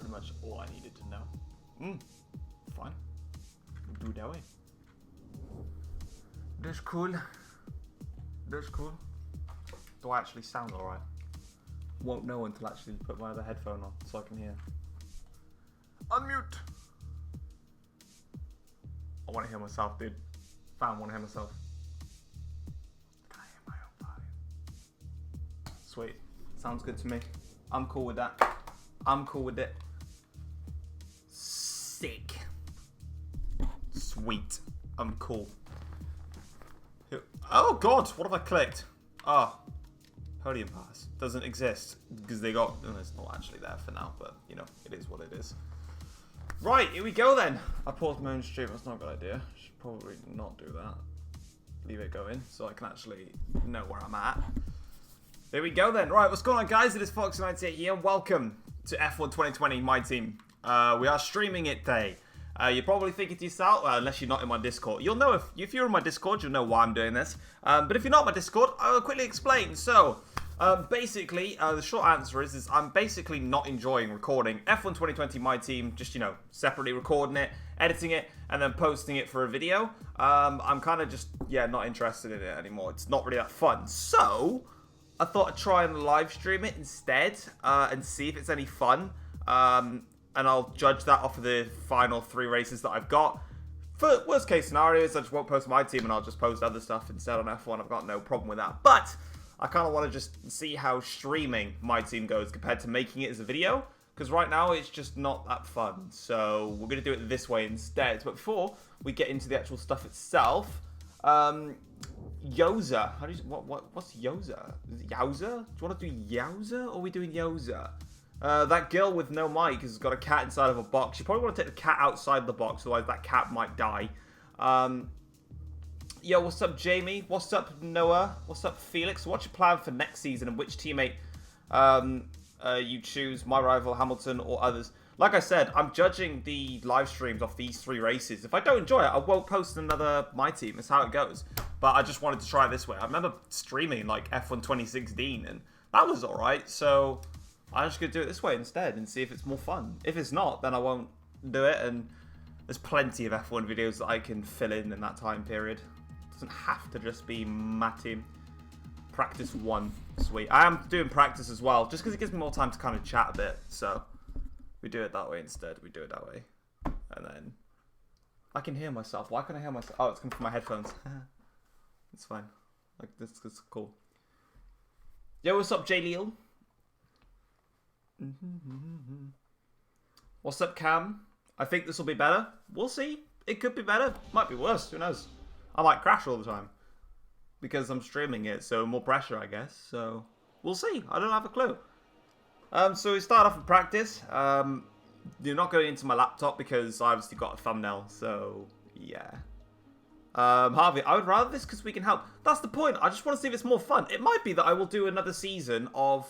pretty much all I needed to know. Fine. We'll do it that way. That's cool. That's cool. Do I actually sound alright? Won't know until I actually put my other headphone on so I can hear. Unmute! I want to hear myself, dude. Fam, I want to hear myself. Can I hear my own volume? Sweet. Sounds good to me. I'm cool with that. I'm cool with it. Sick. Sweet. I'm cool. Oh god, what have I clicked? Ah. Podium pass. Doesn't exist. Because they got... Oh, it's not actually there for now, but, you know, it is what it is. Right, here we go then. I paused my own stream. That's not a good idea. Should probably not do that. Leave it going so I can actually know where I'm at. There we go then. Right, what's going on, guys? It is Fox98 here. Welcome to F1 2020, my team. We are streaming it today. You're probably thinking to yourself, unless you're not in my Discord. You'll know if you're in my Discord, you'll know why I'm doing this. But if you're not in my Discord, I'll quickly explain. So, basically, the short answer is I'm basically not enjoying recording F1 2020, my team, just, you know, separately recording it, editing it, and then posting it for a video. I'm kind of just, yeah, not interested in it anymore. It's not really that fun. So, I thought I'd try and live stream it instead, and see if it's any fun. And I'll judge that off of the final 3 races that I've got. For worst case scenarios, I just won't post my team and I'll just post other stuff instead on F1. I've got no problem with that. But I kind of want to just see how streaming my team goes compared to making it as a video. Because right now it's just not that fun. So we're going to do it this way instead. But before we get into the actual stuff itself, Yoza. How do you, what's Yoza? Is it Yowza? Do you want to do Yowza or are we doing Yoza? That girl with no mic has got a cat inside of a box. You probably want to take the cat outside the box, otherwise that cat might die. Yo, what's up, Jamie? What's up, Noah? What's up, Felix? What's your plan for next season and which teammate you choose, my rival, Hamilton, or others? Like I said, I'm judging the live streams off these 3 races. If I don't enjoy it, I won't post another my team. That's how it goes. But I just wanted to try it this way. I remember streaming like F1 2016, and that was alright, so I'm just going to do it this way instead and see if it's more fun. If it's not, then I won't do it, and there's plenty of F1 videos that I can fill in that time period. It doesn't have to just be my team. Practice 1. Sweet. I am doing practice as well, just because it gives me more time to kind of chat a bit, so we do it that way instead. We do it that way. And then I can hear myself. Why can't I hear myself? Oh, it's coming from my headphones. It's fine. Like, this is cool. Yo, what's up, J. Leal? What's up, Cam? I think this will be better. We'll see. It could be better. Might be worse. Who knows? I might crash all the time because I'm streaming it, so more pressure, I guess. So we'll see. I don't have a clue. So we start off with practice. You're not going into my laptop because I obviously got a thumbnail. So yeah. Harvey, I would rather this because we can help. That's the point. I just want to see if it's more fun. It might be that I will do another season of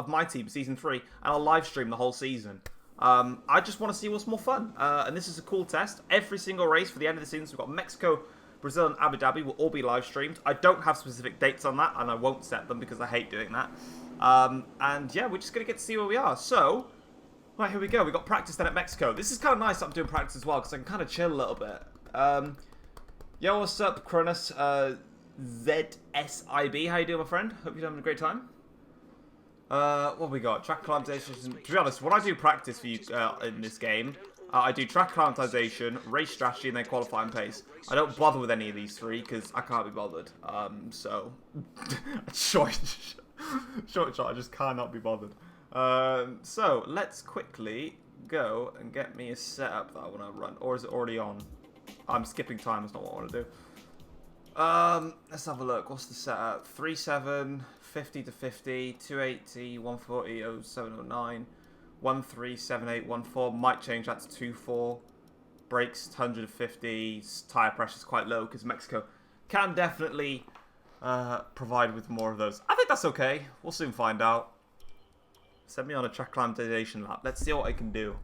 my team, season 3, and I'll live stream the whole season. I just want to see what's more fun. And this is a cool test. Every single race for the end of the season, so we've got Mexico, Brazil, and Abu Dhabi will all be live streamed. I don't have specific dates on that, and I won't set them because I hate doing that. And yeah, we're just going to get to see where we are. So, right, here we go. We've got practice then at Mexico. This is kind of nice that I'm doing practice as well because I can kind of chill a little bit. Yo, what's up, Cronus? ZSIB, how you doing, my friend? Hope you're having a great time. What have we got? Track acclimatization. To be honest, when I do practice for you in this game, I do track acclimatization, race strategy, and then qualifying pace. I don't bother with any of these 3 because I can't be bothered. So, short, I just cannot be bothered. So, let's quickly go and get me a setup that I want to run. Or is it already on? I'm skipping time, that's not what I want to do. Let's have a look. What's the setup? 3.7, 50 to 50, 280, 140, 0709, 1378, 14. Might change that to 2.4. Brakes 150. Tire pressure's quite low because Mexico can definitely provide with more of those. I think that's okay. We'll soon find out. Send me on a track acclimatization lap. Let's see what I can do.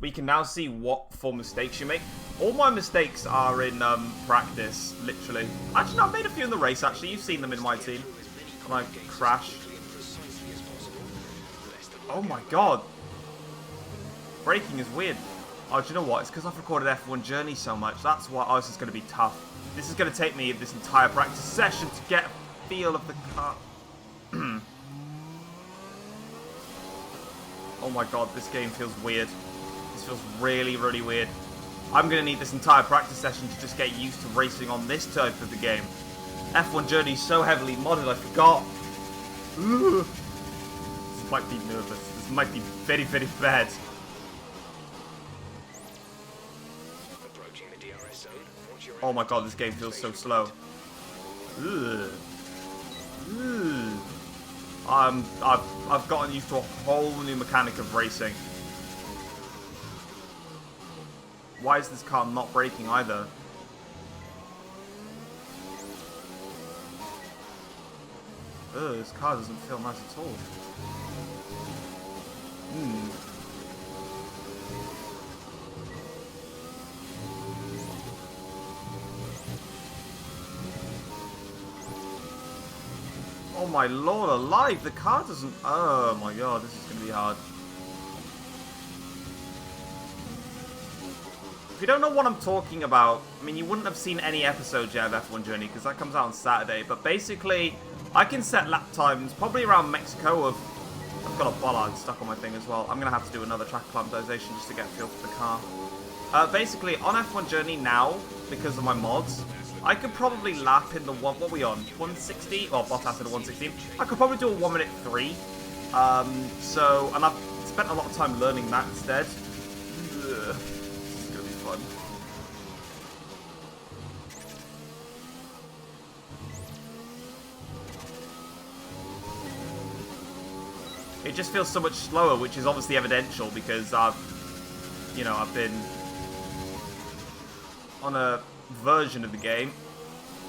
We can now see what 4 mistakes you make. All my mistakes are in practice, literally. Actually, no, I've made a few in the race, actually. You've seen them in my team. When I crash. Oh my god. Braking is weird. Oh, do you know what? It's because I've recorded F1 Journey so much. That's why this is going to be tough. This is going to take me this entire practice session to get a feel of the car. Oh my god, this game feels weird. This feels really, really weird. I'm going to need this entire practice session to just get used to racing on this type of the game. F1 Journey is so heavily modded, I forgot. Ugh. This might be nervous. This might be very, very bad. Oh my god, this game feels so slow. Ugh. Ugh. I've gotten used to a whole new mechanic of racing. Why is this car not braking either? Ugh, this car doesn't feel nice at all. Oh my lord alive, the car doesn't... Oh my god, this is going to be hard. If you don't know what I'm talking about, I mean, you wouldn't have seen any episodes yet of F1 Journey, because that comes out on Saturday, but basically, I can set lap times, probably around Mexico of... I've got a bollard stuck on my thing as well. I'm going to have to do another track acclimatization just to get a feel for the car. Basically, on F1 Journey now, because of my mods, I could probably lap in the what are we on? 160? Well, Bottas at a 116. I could probably do a 1:03. And I've spent a lot of time learning that instead. Ugh. This is gonna be fun. It just feels so much slower, which is obviously evidential because I've been on a version of the game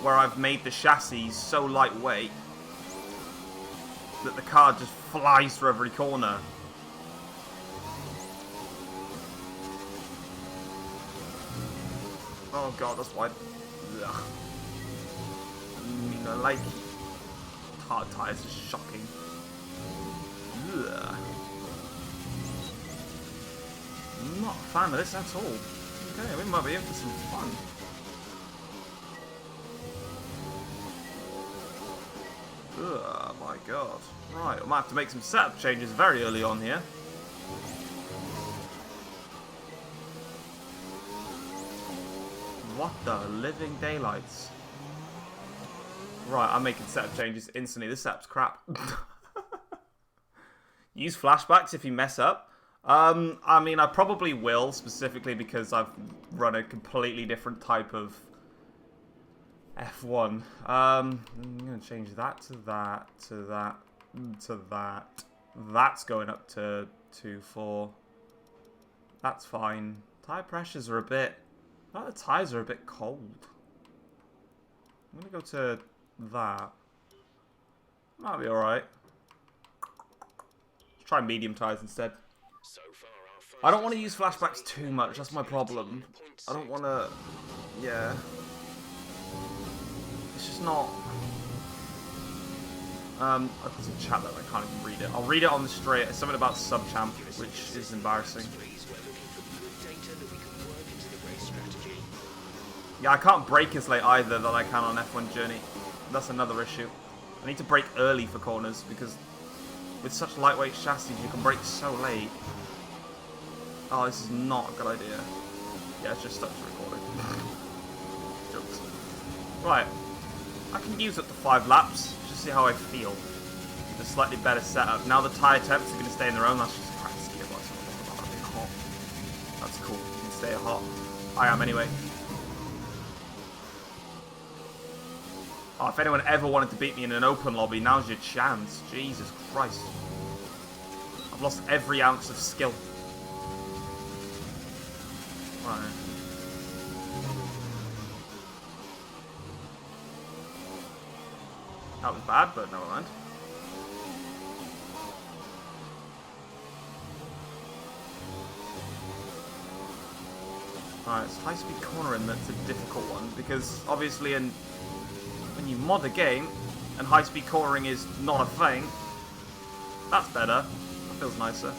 where I've made the chassis so lightweight that the car just flies through every corner. Oh god, that's why. Ugh. I like hard tires, is shocking. Ugh. I'm not a fan of this at all. Okay, we might be in for some fun. Oh my god. Right, I might have to make some setup changes very early on here. What the living daylights? Right, I'm making setup changes instantly. This setup's crap. Use flashbacks if you mess up. I mean, I probably will, specifically because I've run a completely different type of F1. I'm going to change that to that, to that, to that. That's going up to 2.4. That's fine. Tire pressures are a bit... the tires are a bit cold. I'm going to go to that. Might be alright. Try medium tires instead. I don't want to use flashbacks too much, that's my problem. I don't want to... Yeah. It's just not... There's a chat that I can't even read it. I'll read it on the straight. It's something about sub-champ, which is embarrassing. Yeah, I can't brake as late either that I can on F1 Journey. That's another issue. I need to brake early for corners, because with such lightweight chassis, you can brake so late. Oh, this is not a good idea. Yeah, it's just stopped recording. Jokes. Right. I can use up to 5 laps, just see how I feel. With a slightly better setup. Now the tyre temps are going to stay in their own. That's just a practice gearbox. That'd be hot. That's cool. You can stay hot. I am anyway. Oh, if anyone ever wanted to beat me in an open lobby, now's your chance. Jesus Christ. I've lost every ounce of skill. Right. That was bad, but never mind. Alright, it's high-speed cornering that's a difficult one, because obviously when you mod a game, and high-speed cornering is not a thing, that's better. That feels nicer.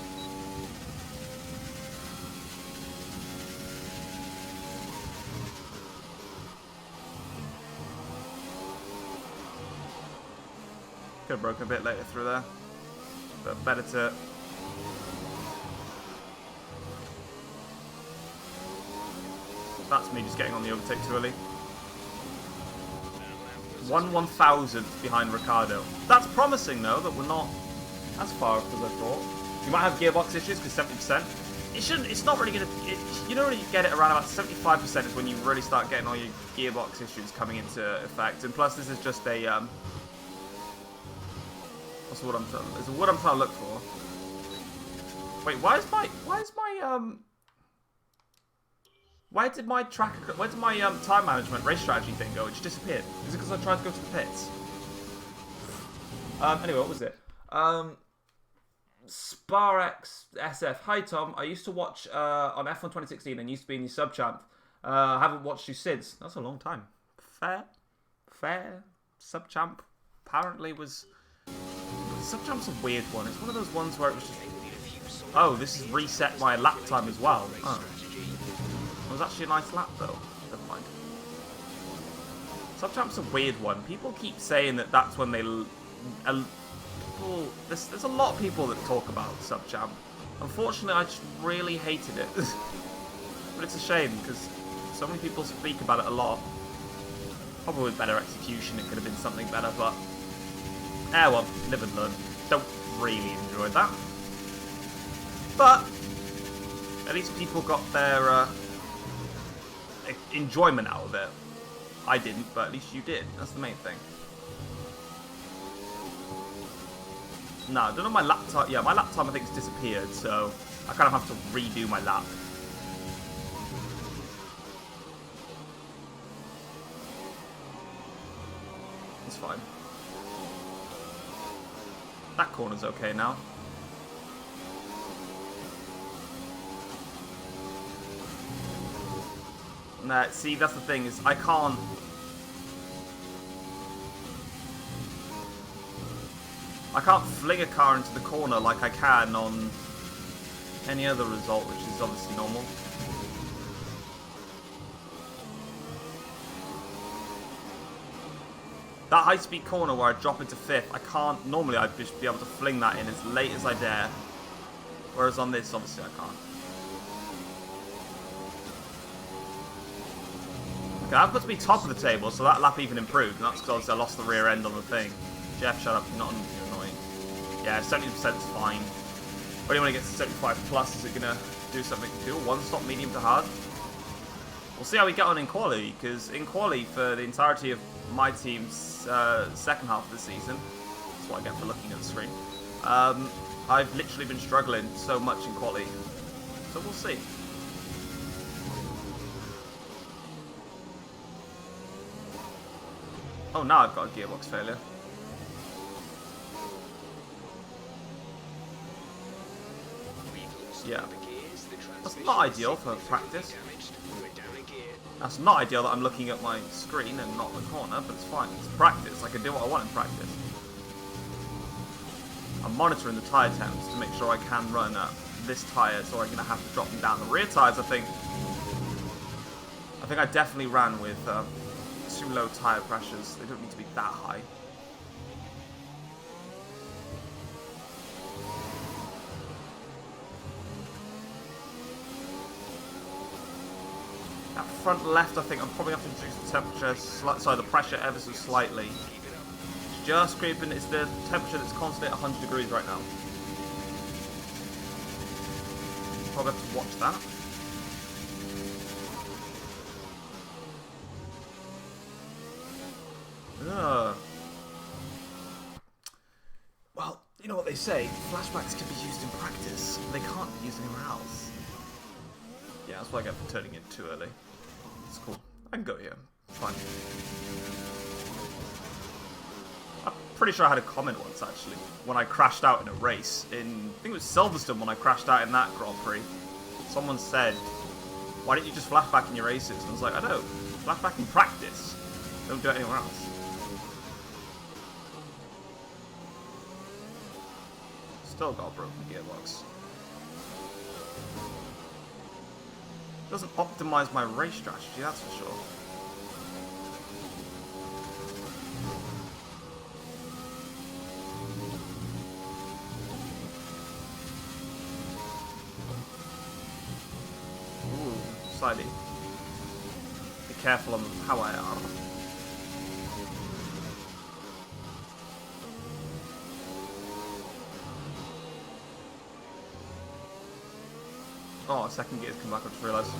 Could have broken a bit later through there. But better to... That's me just getting on the overtake too early. 1/1000th behind Ricardo. That's promising though, that we're not as far off as I thought. You might have gearbox issues because 70%. It shouldn't. It's not really gonna. You don't really get it around about 75% is when you really start getting all your gearbox issues coming into effect. And plus, this is just a what's the word I'm trying? It's a word I'm trying to look for. Wait, why is my where did my time management race strategy thing go? It just disappeared. Is it because I tried to go to the pits? Anyway, what was it? SparX SF. Hi Tom, I used to watch on F1 2016 and used to be in your sub champ. I haven't watched you since. That's a long time. Fair. Sub champ apparently was. Sub champ's a weird one. It's one of those ones where it was just. Oh, this has reset my lap time as well. Oh. It was actually a nice lap though. Never mind. Sub champ's a weird one. People keep saying that that's when they. There's a lot of people that talk about sub champ. Unfortunately, I just really hated it. But it's a shame because so many people speak about it a lot. Probably with better execution, it could have been something better, but well, live and learn. Don't really enjoy that. But at least people got their enjoyment out of it. I didn't, but at least you did. That's the main thing. No, I don't know my lap time. Yeah, my lap time I think has disappeared, so I kind of have to redo my lap. It's fine. That corner's okay now. Nah, see, that's the thing, is I can't... fling a car into the corner like I can on any other result, which is obviously normal. That high-speed corner where I drop into 5th, I can't... Normally I'd just be able to fling that in as late as I dare. Whereas on this, obviously I can't. Okay, I've got to be top of the table, so that lap even improved. And that's because obviously I lost the rear end on the thing. Jeff, shut up. You're not annoying. Yeah, 70% is fine. Only when it gets to 75 plus is it going to do something cool. One stop medium to hard. We'll see how we get on in quali, because in quali for the entirety of my team's second half of the season, that's what I get for looking at the screen, I've literally been struggling so much in quali. So we'll see. Oh, now I've got a gearbox failure. Yeah. That's not ideal for practice. That's not ideal that I'm looking at my screen and not the corner, but it's fine. It's practice. I can do what I want in practice. I'm monitoring the tyre temps to make sure I can run at this tyre, so I'm going to have to drop them down. The rear tyres, I think I definitely ran with too low tyre pressures. They don't need to be that high. That front left, I think I'm probably going to have to reduce the temperature, the pressure ever so slightly. It's just creeping. It's the temperature that's constantly at 100 degrees right now. Probably have to watch that. Well, you know what they say, flashbacks can be used in practice. They can't be used anywhere else. Yeah, that's why I get for turning it too early. It's cool. I can go here. It's fine. I'm pretty sure I had a comment once, actually, when I crashed out in a race. I think it was Silverstone when I crashed out in that Grand Prix. Someone said, why don't you just flashback in your races? And I was like, I don't. Flashback in practice. Don't do it anywhere else. Still got a broken gearbox. Doesn't optimize my race strategy, that's for sure. slightly. Be careful on how I are. Oh, second gear's come back, I just realised.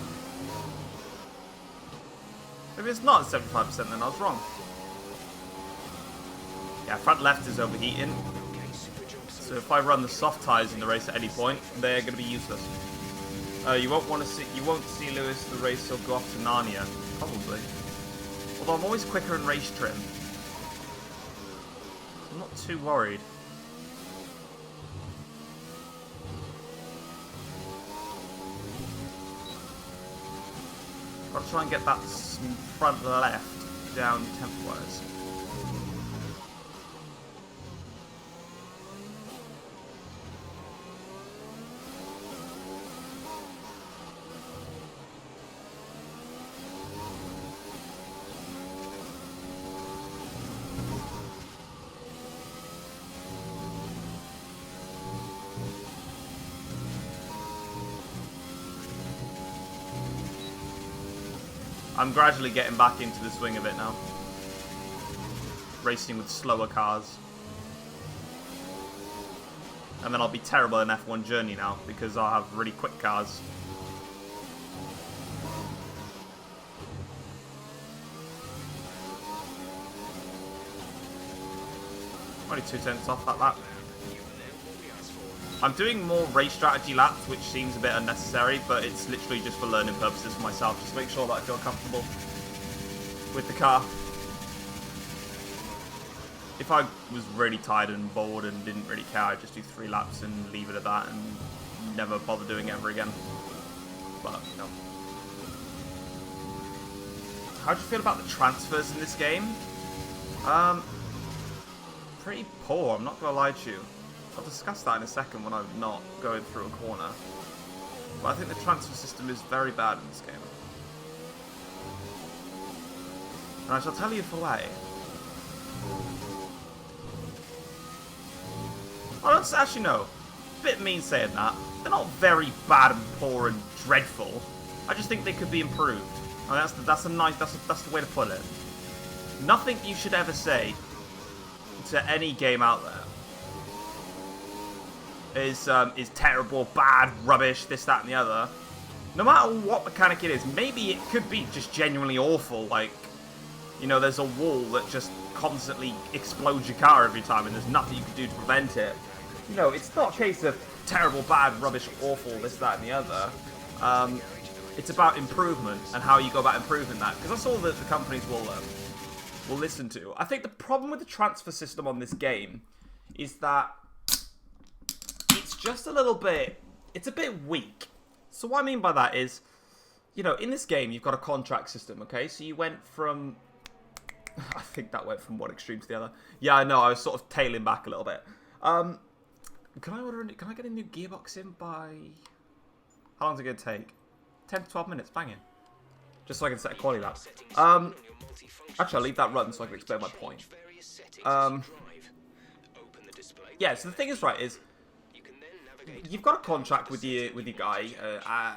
Maybe it's not 75% then, I was wrong. Yeah, front left is overheating. So if I run the soft tyres in the race at any point, they're going to be useless. You won't see Lewis the race will go off to Narnia. Probably. Although I'm always quicker in race trim. I'm not too worried. Got to try and get that front left down tempo-wise. I'm gradually getting back into the swing of it now. Racing with slower cars. And then I'll be terrible in F1 Journey now, because I'll have really quick cars. Only 2 tenths off that lap. I'm doing more race strategy laps, which seems a bit unnecessary, but it's literally just for learning purposes for myself, just to make sure that I feel comfortable with the car. If I was really tired and bored and didn't really care, I'd just do 3 laps and leave it at that and never bother doing it ever again. But, no. How do you feel about the transfers in this game? Pretty poor, I'm not going to lie to you. I'll discuss that in a second when I'm not going through a corner. But I think the transfer system is very bad in this game. And I shall tell you for why. I don't actually know. A bit mean saying that. They're not very bad and poor and dreadful. I just think they could be improved. I mean, that's the way to put it. Nothing you should ever say to any game out there is terrible, bad, rubbish, this, that, and the other. No matter what mechanic it is, maybe it could be just genuinely awful, like, you know, there's a wall that just constantly explodes your car every time and there's nothing you can do to prevent it. You know, it's not a case of terrible, bad, rubbish, awful, this, that, and the other. It's about improvement and how you go about improving that, because that's all that the companies will listen to. I think the problem with the transfer system on this game is that it's just a little bit, it's a bit weak. So what I mean by that is, you know, in this game, you've got a contract system, okay? So you went from, I think that went from one extreme to the other. Yeah, I know, I was sort of tailing back a little bit. Can I get a new gearbox in by, how long is it going to take? 10 to 12 minutes, banging. Just so I can set a quality lap. Actually, I'll leave that run so I can explain my point. Yeah, so the thing is, right, is, you've got a contract with your guy,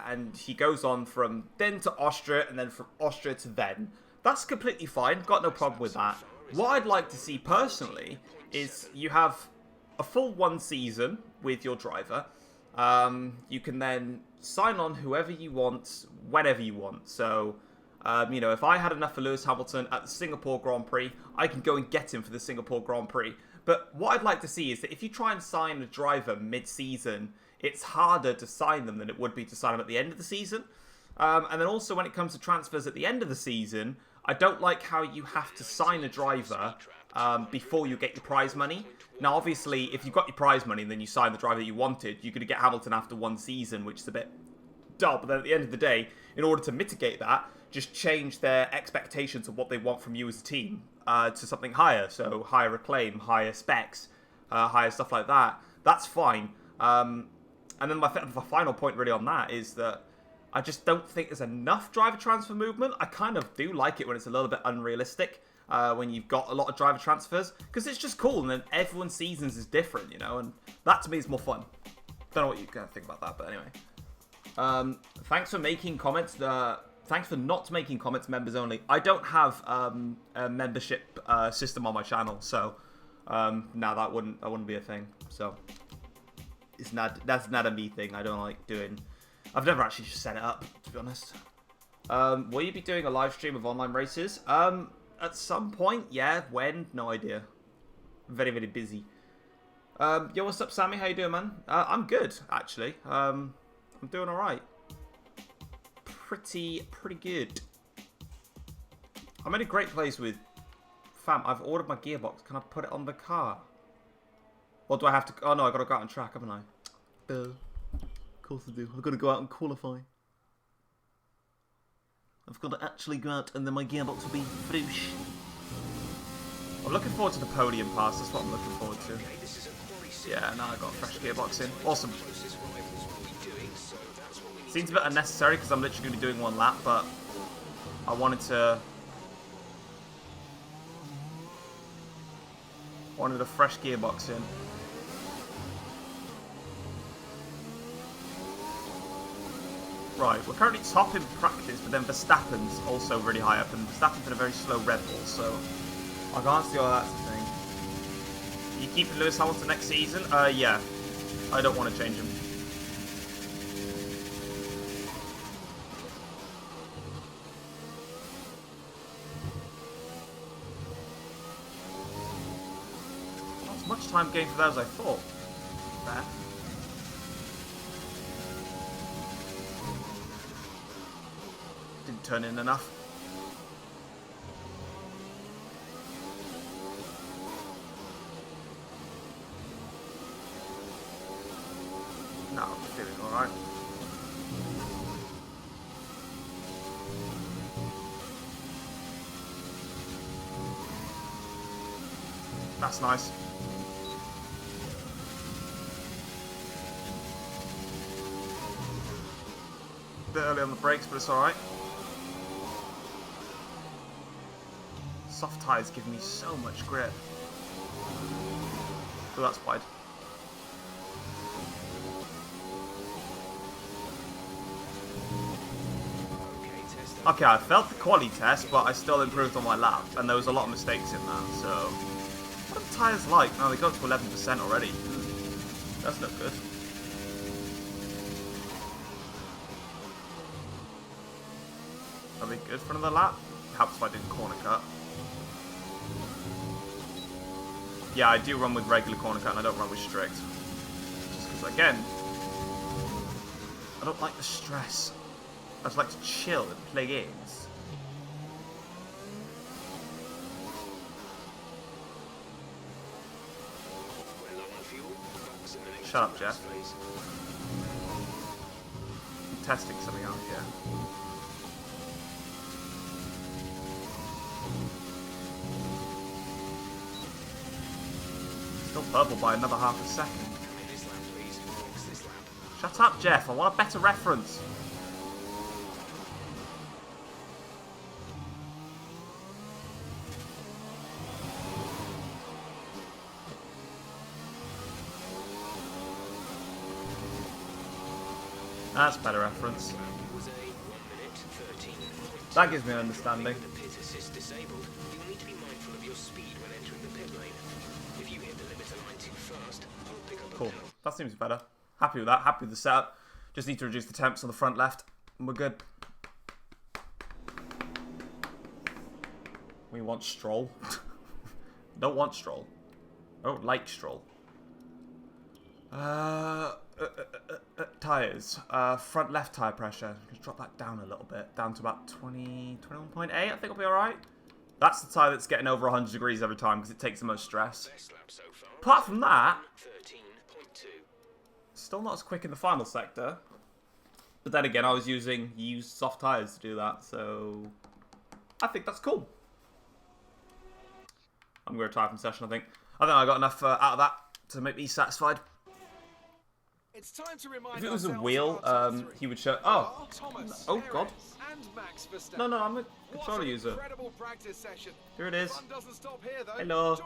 and he goes on from then to Austria, and then from Austria to then. That's completely fine. Got no problem with that. What I'd like to see personally is you have a full 1 season with your driver. You can then sign on whoever you want, whenever you want. So, you know, if I had enough for Lewis Hamilton at the Singapore Grand Prix, I can go and get him for the Singapore Grand Prix. But what I'd like to see is that if you try and sign a driver mid-season, it's harder to sign them than it would be to sign them at the end of the season. And then also when it comes to transfers at the end of the season, I don't like how you have to sign a driver before you get your prize money. Now, obviously, if you've got your prize money and then you sign the driver that you wanted, you're going to get Hamilton after 1 season, which is a bit dull. But then at the end of the day, in order to mitigate that, just change their expectations of what they want from you as a team to something higher. So higher acclaim, higher specs, higher stuff like that. That's fine. And then my final point really on that is that I just don't think there's enough driver transfer movement. I kind of do like it when it's a little bit unrealistic, when you've got a lot of driver transfers, because it's just cool, and then everyone's seasons is different, you know, and that to me is more fun. Don't know what you kind of think about that, but anyway. Thanks for making comments. Thanks for not making comments members only. I don't have a membership system on my channel, so no, that wouldn't be a thing. So that's not a me thing. I don't like doing. I've never actually set it up, to be honest. Will you be doing a live stream of online races? At some point, yeah. When? No idea. I'm very, very busy. Yo, what's up, Sammy? How you doing, man? I'm good, actually. I'm doing all right. Pretty good. I'm in a great place with... Fam, I've ordered my gearbox. Can I put it on the car? Or do I have to... Oh, no, I've got to go out on track, haven't I? Of course I do. I've got to go out and qualify. I've got to actually go out and then my gearbox will be froosh. I'm looking forward to the podium pass. That's what I'm looking forward to. Yeah, now I've got a fresh gearbox in. Awesome. Seems a bit unnecessary because I'm literally going to be doing one lap, but I wanted a fresh gearbox in. Right, we're currently top in practice, but then Verstappen's also really high up, and Verstappen's been a very slow Red Bull, so I can't see all that's the thing. Are you keeping Lewis Hamilton next season? Yeah. I don't want to change him. Much time gained for that as I thought. There. Didn't turn in enough. No, I'm feeling alright. That's nice. A bit early on the brakes, but it's alright. Soft tyres give me so much grip. Oh, that's wide. Okay, I failed the quali test, but I still improved on my lap, and there was a lot of mistakes in that, so... What are the tyres like? No, they got to 11% already. That's not good. Are they good for another lap? Helps if I didn't corner cut. Yeah, I do run with regular corner cut and I don't run with strict. Just because, again, I don't like the stress. I just like to chill and play games. Shut up, Jeff. I'm testing something out here. Still purple by another half a second. Shut up, Jeff. I want a better reference. That's better reference. That gives me an understanding. Cool. That seems better. Happy with that. Happy with the setup. Just need to reduce the temps on the front left, and we're good. We want Stroll. Don't want Stroll. I don't like Stroll. Tyres. Front left tyre pressure. Just drop that down a little bit. Down to about 21.8. I think I'll be alright. That's the tyre that's getting over 100 degrees every time because it takes the most stress. Apart from that, still not as quick in the final sector. But then again, I was using used soft tyres to do that, so I think that's cool. I'm going to retire from session, I think. I think I got enough out of that to make me satisfied. It's time to remind if it was a wheel, he would show... Oh! Oh, God. No, I'm a controller user. Here it is. Hello.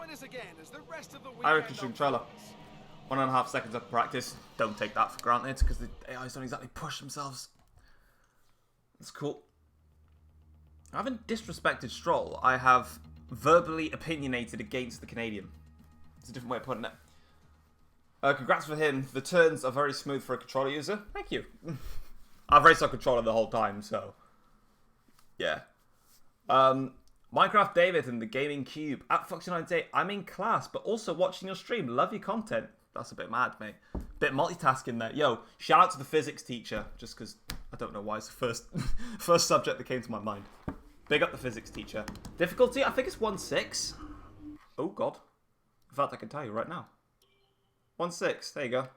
Irish controller. 1.5 seconds of practice. Don't take that for granted because the AIs don't exactly push themselves. That's cool. I haven't disrespected Stroll. I have verbally opinionated against the Canadian. It's a different way of putting it. Congrats for him. The turns are very smooth for a controller user. Thank you. I've raced on controller the whole time, so yeah. Minecraft David and the Gaming Cube at Foxy98. I'm in class, but also watching your stream. Love your content. That's a bit mad, mate. Bit multitasking there. Yo, shout out to the physics teacher, just because I don't know why it's the first subject that came to my mind. Big up the physics teacher. Difficulty, I think it's 1.6. Oh god. In fact, I can tell you right now. 1.6. There you go.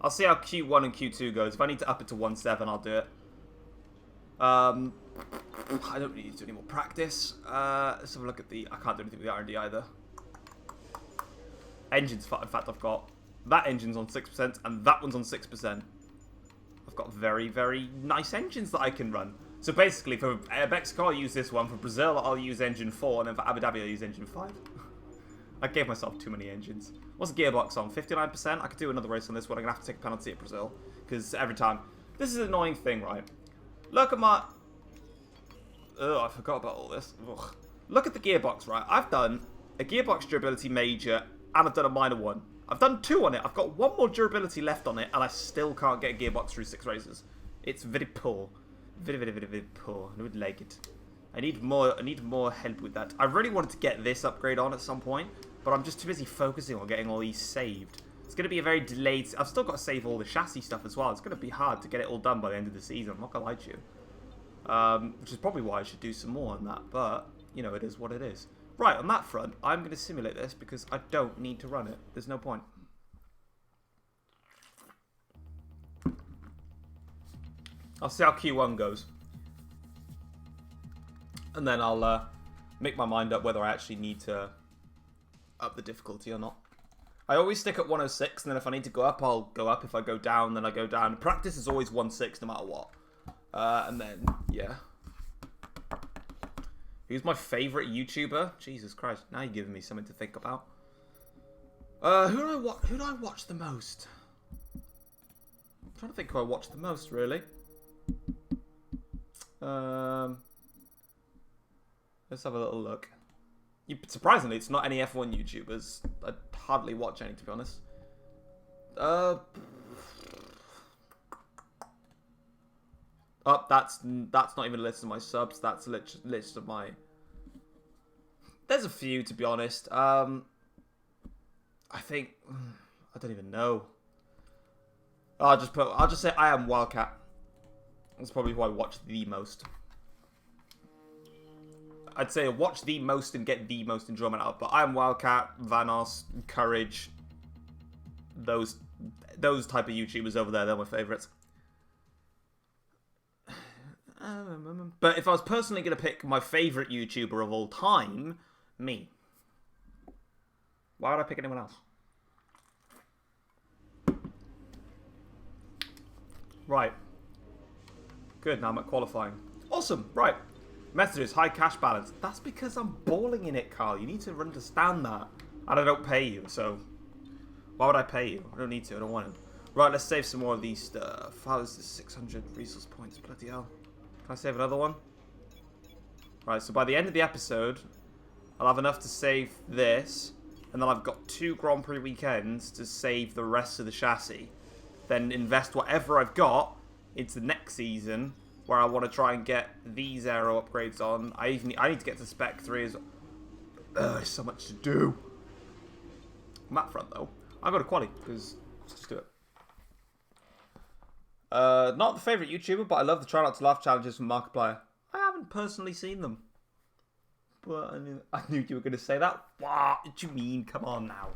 I'll see how Q1 and Q2 goes. If I need to up it to 1.7, I'll do it. I don't really need to do any more practice. Let's have a look at the... I can't do anything with the R&D either. Engines, in fact, I've got... That engine's on 6% and that one's on 6%. I've got very, very nice engines that I can run. So basically, for Mexico, I'll use this one. For Brazil, I'll use engine 4. And then for Abu Dhabi, I'll use engine 5. I gave myself too many engines. What's the gearbox on? 59%? I could do another race on this one. I'm going to have to take a penalty at Brazil. Because every time... This is an annoying thing, right? Look at my... Oh, I forgot about all this. Ugh. Look at the gearbox, right? I've done a gearbox durability major and I've done a minor one. I've done 2 on it. I've got 1 more durability left on it and I still can't get a gearbox through 6 races. It's very poor. Very, very, very, very poor. I would like it. I need more help with that. I really wanted to get this upgrade on at some point, but I'm just too busy focusing on getting all these saved. It's going to be a very delayed... I've still got to save all the chassis stuff as well. It's going to be hard to get it all done by the end of the season. I'm not going to lie to you. Which is probably why I should do some more on that. But, you know, it is what it is. Right, on that front, I'm going to simulate this because I don't need to run it. There's no point. I'll see how Q1 goes. And then I'll make my mind up whether I actually need to up the difficulty or not. I always stick at 106, and then if I need to go up, I'll go up. If I go down, then I go down. Practice is always 1.6 no matter what. And then, yeah. Who's my favourite YouTuber? Jesus Christ, now you're giving me something to think about. Who do I watch the most? I'm trying to think who I watch the most, really. Let's have a little look. Surprisingly, it's not any F1 YouTubers. I hardly watch any, to be honest. Oh, that's not even a list of my subs. That's a list of my... There's a few, to be honest. I think... I don't even know. I'll just say I am Wildcat. That's probably who I watch the most. I'd say watch the most and get the most enjoyment out. But I am Wildcat, Vanos, Courage. Those type of YouTubers over there, they're my favourites. But if I was personally going to pick my favourite YouTuber of all time, me. Why would I pick anyone else? Right. Good, now I'm at qualifying. Awesome, right. Messages, high cash balance. That's because I'm balling in it, Carl. You need to understand that. And I don't pay you, so... Why would I pay you? I don't need to, I don't want it. Right, let's save some more of these stuff. How is this 600 resource points? Bloody hell. Can I save another one? Right, so by the end of the episode, I'll have enough to save this. And then I've got 2 Grand Prix weekends to save the rest of the chassis. Then invest whatever I've got into the next season, where I want to try and get these aero upgrades on. I need to get to Spec 3 as well. There's so much to do. On that front, though, I've got a quali, because let's do it. Not the favourite YouTuber, but I love the Try Not to Laugh challenges from Markiplier. I haven't personally seen them. But I knew you were going to say that. What did you mean? Come on now.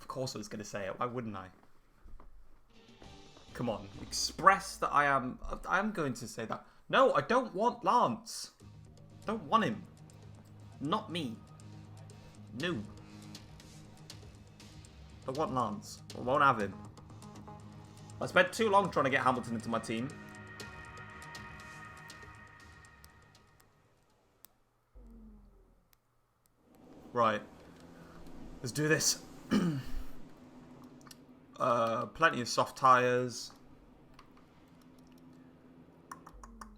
Of course I was going to say it. Why wouldn't I? Come on. Express that I am going to say that. No, I don't want Lance. Don't want him. Not me. No. I want Lance. I won't have him. I spent too long trying to get Hamilton into my team. Right. Let's do this. Plenty of soft tyres.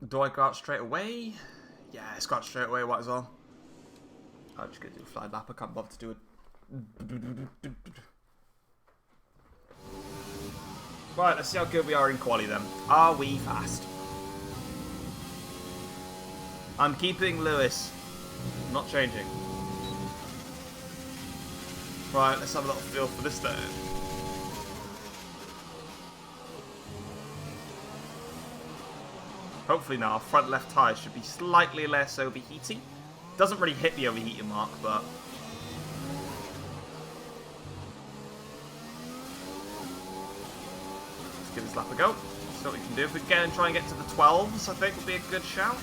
Do I go out straight away? Yeah, let's go out straight away, might as well. I'm just going to do a fly lap. I can't bother to do it. Right, let's see how good we are in quali then. Are we fast? I'm keeping Lewis. I'm not changing. Right, let's have a little feel for this then. Hopefully now our front left tyre should be slightly less overheating. Doesn't really hit the overheating mark, but... let's give this lap a go. See what we can do. If we can try and get to the 12s, I think would be a good shout.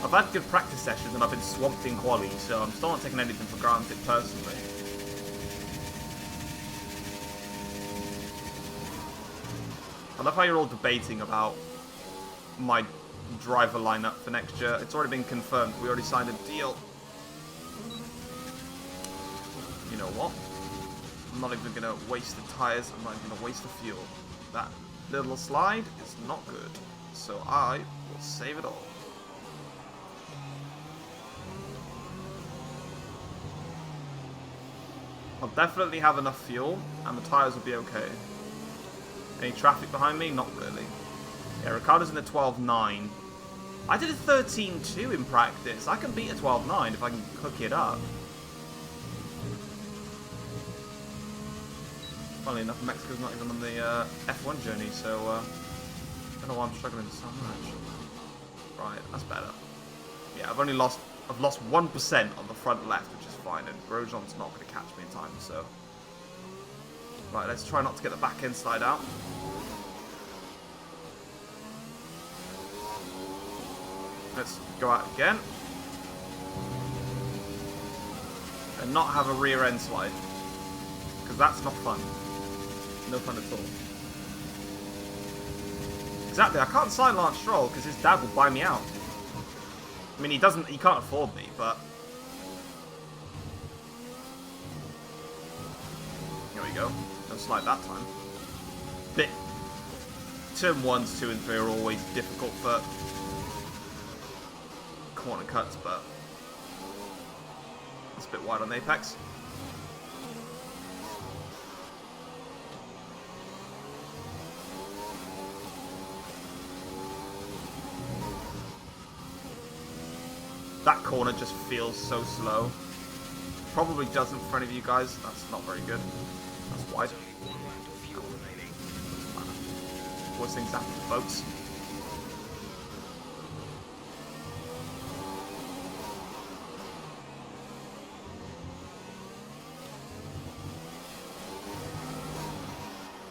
I've had good practice sessions and I've been swamped in quali, so I'm still not taking anything for granted personally. I love how you're all debating about my driver lineup for next year. It's already been confirmed. We already signed a deal. You know what? I'm not even going to waste the tyres. I'm not even going to waste the fuel. That little slide is not good. So I will save it all. I'll definitely have enough fuel and the tyres will be okay. Any traffic behind me? Not really. Yeah, Ricardo's in a 12.9. I did a 13.2 in practice. I can beat a 12.9 if I can cook it up. Funnily enough, Mexico's not even on the F1 journey, so I don't know why I'm struggling so much. Right, that's better. Yeah, I've lost 1% on the front left, which is fine, and Grosjean's not going to catch me in time, so... Right, let's try not to get the back end slide out. Let's go out again. And not have a rear end slide. Because that's not fun. No fun at all. Exactly, I can't sign Lance Stroll because his dad will buy me out. I mean, he can't afford me, but... Here we go. No slide that time. Bit. Turn 1s, 2 and 3 are always difficult for corner cuts, but it's a bit wide on the apex. That corner just feels so slow. Probably doesn't for any of you guys. That's not very good. That's wide. Worst things happen to boats.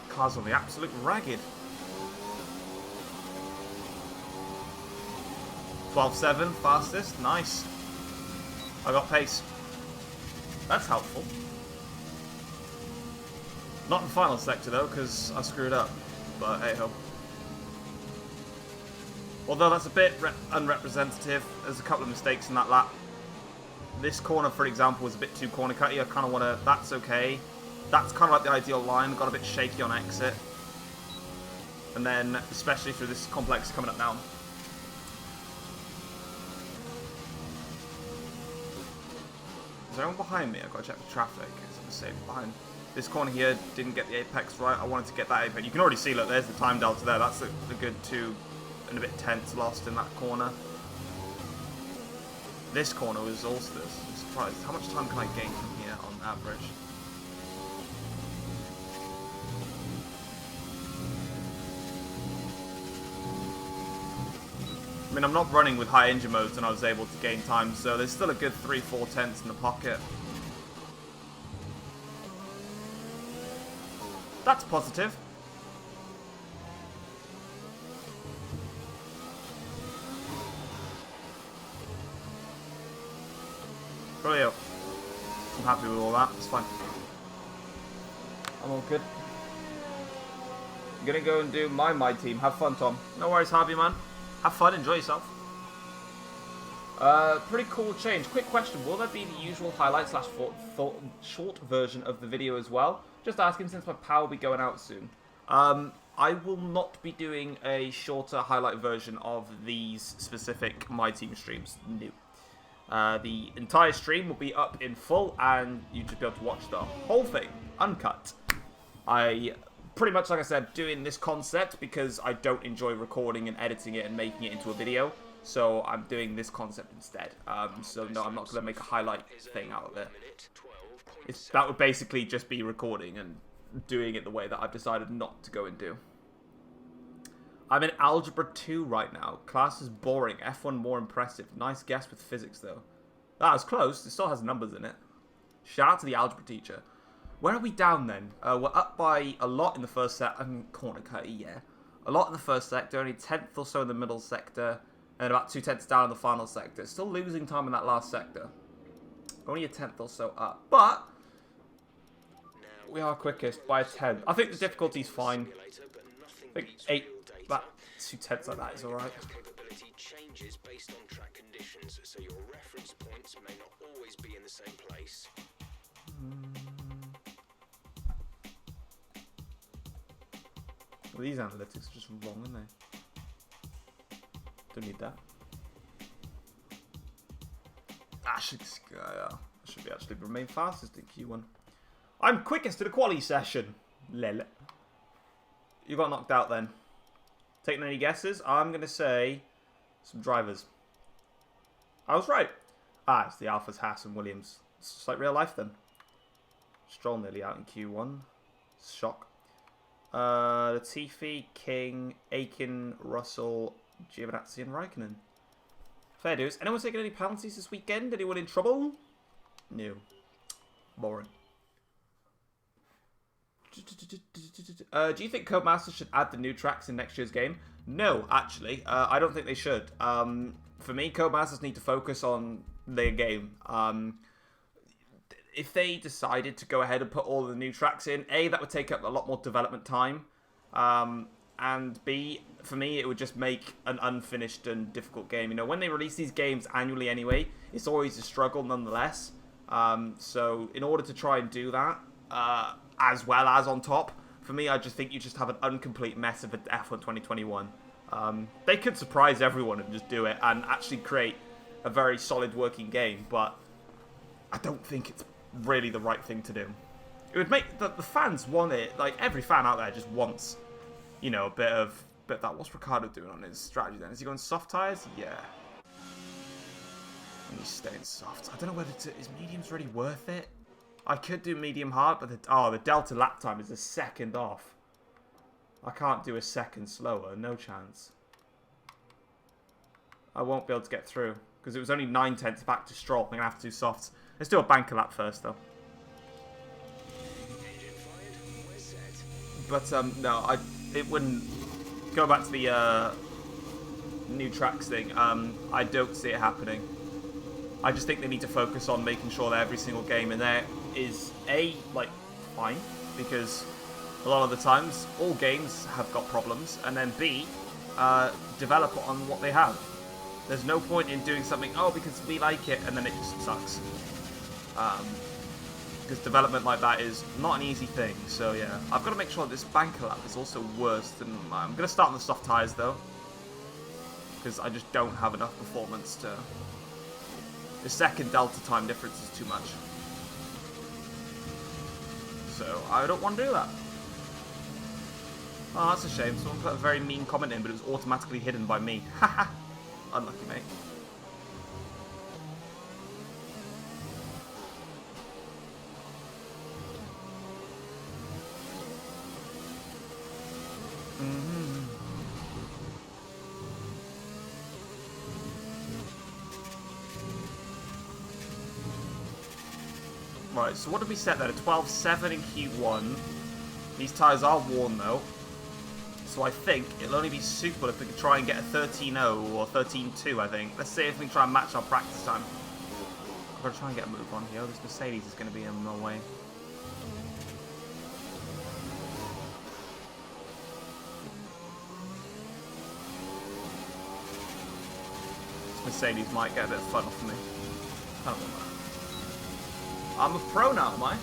Cars on the absolute ragged. 12.7, fastest, nice. I got pace. That's helpful. Not in the final sector though, because I screwed up. But hey ho. Although that's a bit unrepresentative. There's a couple of mistakes in that lap. This corner, for example, was a bit too corner cutty. I kind of want to. That's okay. That's kind of like the ideal line. Got a bit shaky on exit. And then, especially through this complex coming up now. Is there anyone behind me? I've got to check the traffic. It's safe behind. This corner here didn't get the apex right. I wanted to get that apex. You can already see, look, there's the time delta there. That's a good 2 and a bit tenths lost in that corner. This corner was also this. I'm surprised. How much time can I gain from here on average? I mean, I'm not running with high engine modes and I was able to gain time, so there's still a good 3-4 tenths in the pocket. That's positive. Brilliant. I'm happy with all that. It's fine. I'm all good. I'm gonna go and do my team. Have fun, Tom. No worries, Harvey, man. Have fun. Enjoy yourself. Pretty cool change. Quick question, will there be the usual highlight slash short version of the video as well? Just asking since my power will be going out soon. I will not be doing a shorter highlight version of these specific My Team streams. No. The entire stream will be up in full and you'll just be able to watch the whole thing, uncut. I, pretty much like I said, doing this concept because I don't enjoy recording and editing it and making it into a video. So I'm doing this concept instead. So no, I'm not going to make a highlight thing out of it. That would basically just be recording and doing it the way that I've decided not to go and do. I'm in Algebra 2 right now. Class is boring. F1 more impressive. Nice guess with physics though. That was close. It still has numbers in it. Shout out to the algebra teacher. Where are we down then? We're up by a lot in the first set. I mean, corner cut, yeah. A lot in the first sector. Only 10th or so in the middle sector. And about 2/10 down in the final sector. Still losing time in that last sector. Only a 10th or so up. But we are quickest by a 10th. I think the difficulty's fine. I think 8, about 2/10 like that is alright. Capability changes based on track conditions, so your reference points may not always be in the same place. Well, these analytics are just wrong, aren't they? Don't need that. I should be actually remain fastest in Q1. I'm quickest in the quali session. Lel. You got knocked out then. Taking any guesses? I'm going to say some drivers. I was right. It's the Alphas, Haas and Williams. It's just like real life then. Stroll nearly out in Q1. Shock. Latifi, King, Aiken, Russell, Giovinazzi and Raikkonen. Fair dues. Anyone taking any penalties this weekend? Anyone in trouble? No. Boring. Do you think Codemasters should add the new tracks in next year's game? No, actually. I don't think they should. For me, Codemasters need to focus on their game. If they decided to go ahead and put all the new tracks in, A, that would take up a lot more development time. And B, for me, it would just make an unfinished and difficult game. You know, when they release these games annually anyway, it's always a struggle nonetheless. So in order to try and do that, as well as on top, for me, I just think you just have an incomplete mess of F1 2021. They could surprise everyone and just do it and actually create a very solid working game, but I don't think it's really the right thing to do. It would make the fans want it. Like, every fan out there just wants, you know, a bit of that. What's Ricciardo doing on his strategy then? Is he going soft tyres? Yeah. And he's staying soft. I don't know whether is medium's really worth it. I could do medium hard, but the delta lap time is a second off. I can't do a second slower. No chance. I won't be able to get through because it was only 9/10 back to Stroll. I'm going to have to do softs. Let's do a banker lap first, though. But, no, it wouldn't... Go back to the new tracks thing. I don't see it happening. I just think they need to focus on making sure that every single game in there is, A, like, fine. Because a lot of the times, all games have got problems. And then, B, develop on what they have. There's no point in doing something, because we like it, and then it just sucks. Because development like that is not an easy thing. So yeah, I've got to make sure this banker lap is also worse than I'm going to start on the soft tyres though, because I just don't have enough performance to. The second delta time difference is too much, so I don't want to do that. Oh, that's a shame. Someone put a very mean comment in, but it was automatically hidden by me. Haha, unlucky mate. Right, so what did we set there? A 12.7 in Q1. These tyres are worn though. So I think it'll only be suitable if we can try and get a 13.0 or 13.2, I think. Let's see if we can try and match our practice time. I'm going to try and get a move on here. This Mercedes is going to be in my way. Mercedes might get a bit of fun off me. I don't want that. I'm a pro now, am I?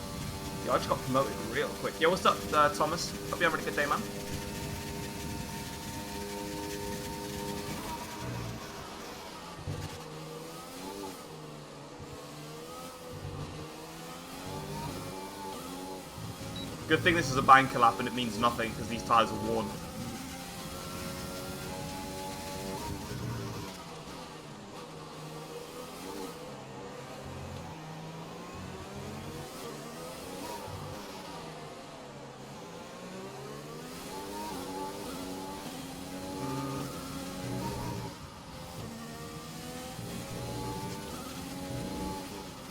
Yo, I just got promoted real quick. Yo, what's up, Thomas? Hope you're having a good day, man. Good thing this is a banker lap and it means nothing because these tyres are worn.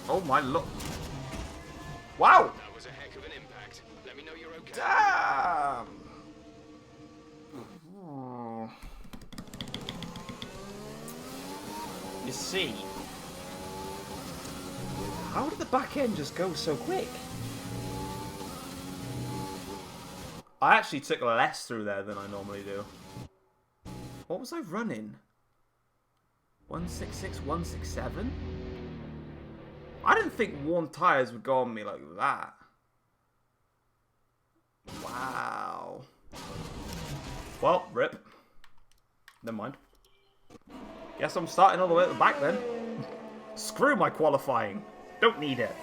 Oh my look. Wow! That was a heck of an impact. Let me know you're okay. Damn! You see, how did the back end just go so quick? I actually took less through there than I normally do. What was I running? 166, 167? I didn't think worn tyres would go on me like that. Wow. Well, rip. Never mind. Guess I'm starting all the way at the back then. Screw my qualifying. Don't need it.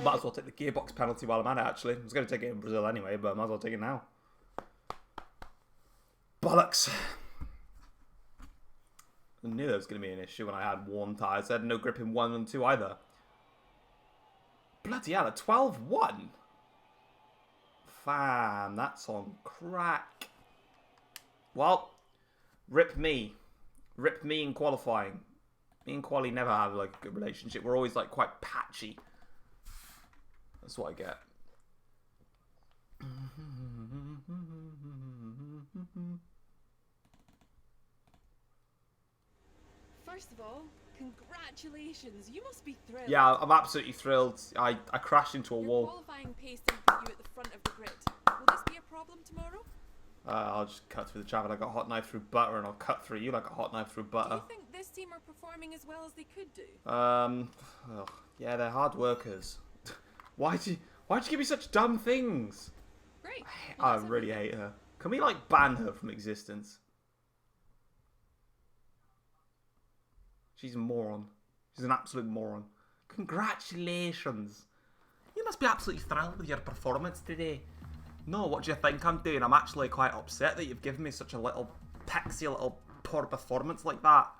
Might as well take the gearbox penalty while I'm at it, actually. I was going to take it in Brazil anyway, but I might as well take it now. Bollocks. I knew there was going to be an issue when I had worn tyres. I had no grip in 1 and 2 either. Bloody hell, a 12-1? Fam, that's on crack. Well, rip me. Rip me in qualifying. Me and Quali never have like a good relationship. We're always like quite patchy. That's what I get. First of all, congratulations. You must be thrilled. Yeah, I'm absolutely thrilled. I crashed into a Your wall. qualifying pace didn't put you at the front of the grid. Will this be a problem tomorrow? I'll just cut through the traffic like a hot knife through butter, and I'll cut through you like a hot knife through Do butter. you think this team are performing as well as they could do? Yeah, they're hard workers. Why'd you give me such dumb things? Great. I really hate her. Can we like ban her from existence? She's a moron. She's an absolute moron. Congratulations. You must be absolutely thrilled with your performance today. No, what do you think I'm doing? I'm actually quite upset that you've given me such a little pixie, little poor performance like that.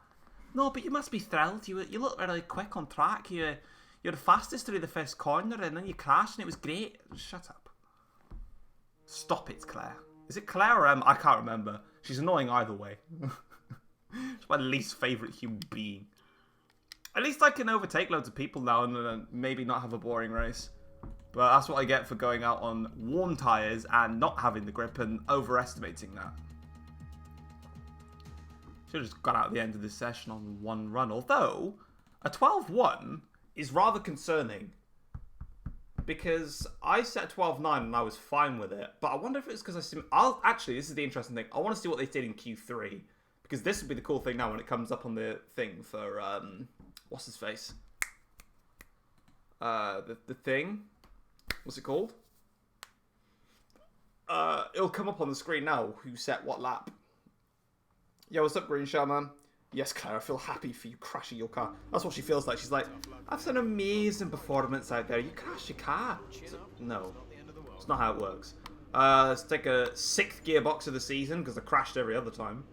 No, but you must be thrilled. You look really quick on track. You're the fastest through the first corner and then you crashed and it was great. Shut up. Stop it, Claire. Is it Claire or I can't remember. She's annoying either way. She's my least favourite human being. At least I can overtake loads of people now and maybe not have a boring race. But that's what I get for going out on worn tyres and not having the grip and overestimating that. Should have just got out at the end of this session on one run. Although, a 12-1 is rather concerning. Because I set 12-9 and I was fine with it. But I wonder if it's because actually, this is the interesting thing. I want to see what they did in Q3. Because this would be the cool thing now when it comes up on the thing for, what's his face? The thing. What's it called? It'll come up on the screen now who set what lap. Yo, what's up, Green Shell, man? Yes, Claire, I feel happy for you crashing your car. That's what she feels like. She's like, that's an amazing performance out there. You crashed your car. No, it's not how it works. Let's take a 6th gearbox of the season because I crashed every other time.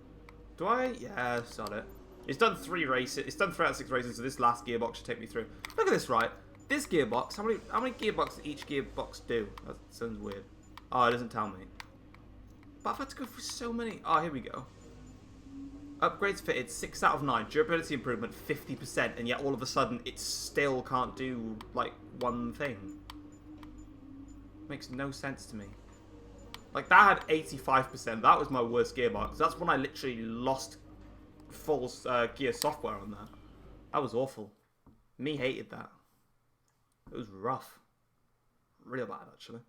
Do I? Yeah, it's on it. It's done 3 races. It's done 3 out of 6 races, so this last gearbox should take me through. Look at this, right? This gearbox, how many gearboxes each gearbox do? That sounds weird. Oh, it doesn't tell me. But I've had to go through so many. Oh, here we go. Upgrades fitted, 6 out of 9. Durability improvement, 50%. And yet all of a sudden, it still can't do, like, one thing. Makes no sense to me. Like, that had 85%. That was my worst gearbox. That's when I literally lost full gear software on that. That was awful. Me hated that. It was rough. Real bad, actually.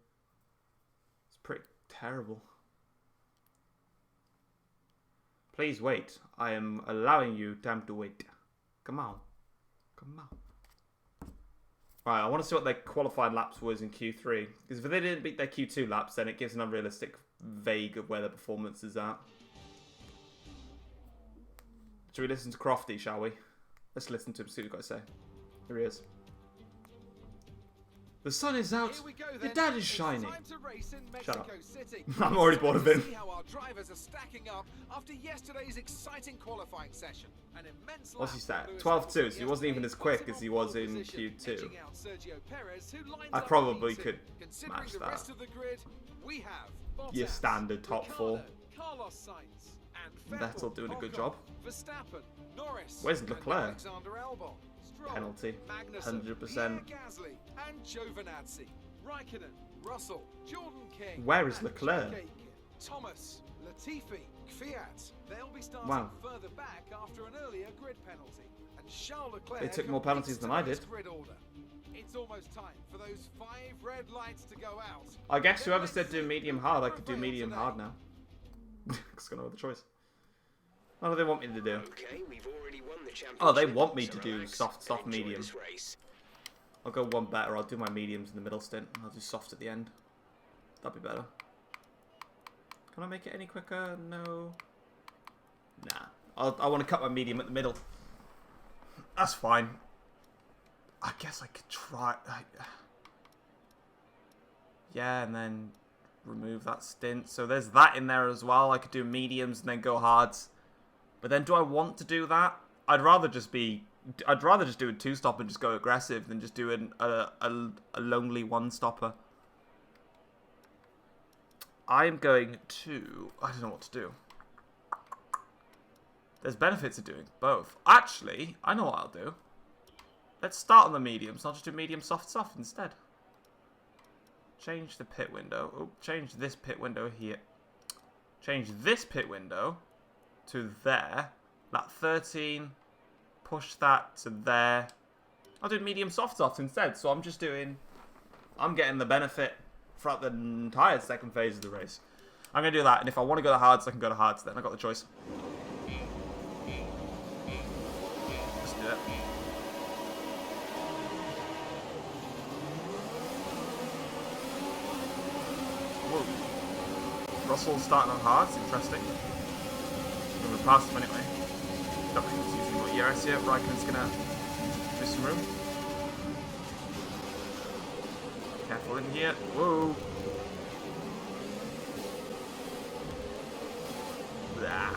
It's pretty terrible. Please wait. I am allowing you time to wait. Come on. Come on. Right, I want to see what their qualified laps was in Q3. Because if they didn't beat their Q2 laps, then it gives an unrealistic vague of where their performance is at. Should we listen to Crofty, shall we? Let's listen to him, see what he's got to say. Here he is. The sun is out. The dad is shining. Shut up. City. I'm already bored of him. See how our drivers are stacking up after yesterday's exciting qualifying session. An immense What's he lap stat? for 12.2, so Lewis he wasn't even as quick as he was in position, Q2. edging out Sergio Perez, who lines I up probably P2. could Considering match the that. rest of the grid, we have Your Bottas, standard top Ricciardo, four. Carlos Sainz, and Vettel doing a good Ocon, job. Verstappen, Norris, Where's and Leclerc? Alexander Albon, Stroll, Penalty. Magnussen, 100%. Pierre Gasly, and Giovinazzi, Raikkonen, Russell, Jordan King. Where is and Leclerc? Jack Aitken, Thomas, Latifi, Kvyat. They'll be starting Wow. further back after an earlier grid penalty. And Charles Leclerc They took more penalties than I did. Grid order. It's almost time for those 5 red lights to go out. I guess whoever said do medium hard, I could do medium hard now. It's got no other choice. What do they want me to do? Okay, we've already won the championship. Oh, they want me to so do relax soft, and enjoy medium. this race. I'll go one better. I'll do my mediums in the middle stint. And I'll do soft at the end. That'd be better. Can I make it any quicker? No. Nah. I want to cut my medium at the middle. That's fine. I guess I could try. Yeah, and then remove that stint. So there's that in there as well. I could do mediums and then go hards. But then do I want to do that? I'd rather just do a 2-stop and just go aggressive than just do a lonely 1-stopper. I'm going to... I don't know what to do. There's benefits of doing both. Actually, I know what I'll do. Let's start on the mediums. I'll just do medium soft instead. Change the pit window. Oh, change this pit window here. Change this pit window to there. Lap 13. Push that to there. I'll do medium soft instead. So I'm just doing... I'm getting the benefit throughout the entire second phase of the race. I'm going to do that. And if I want to go to hards, I can go to hards then. I got the choice. Let's do it. Whoa. Russell's starting on hards. Interesting. I'm going to pass him anyway. Don't think he's using what DRS yet. Raikkonen's going to do some room. Careful in here. Whoa. Blah.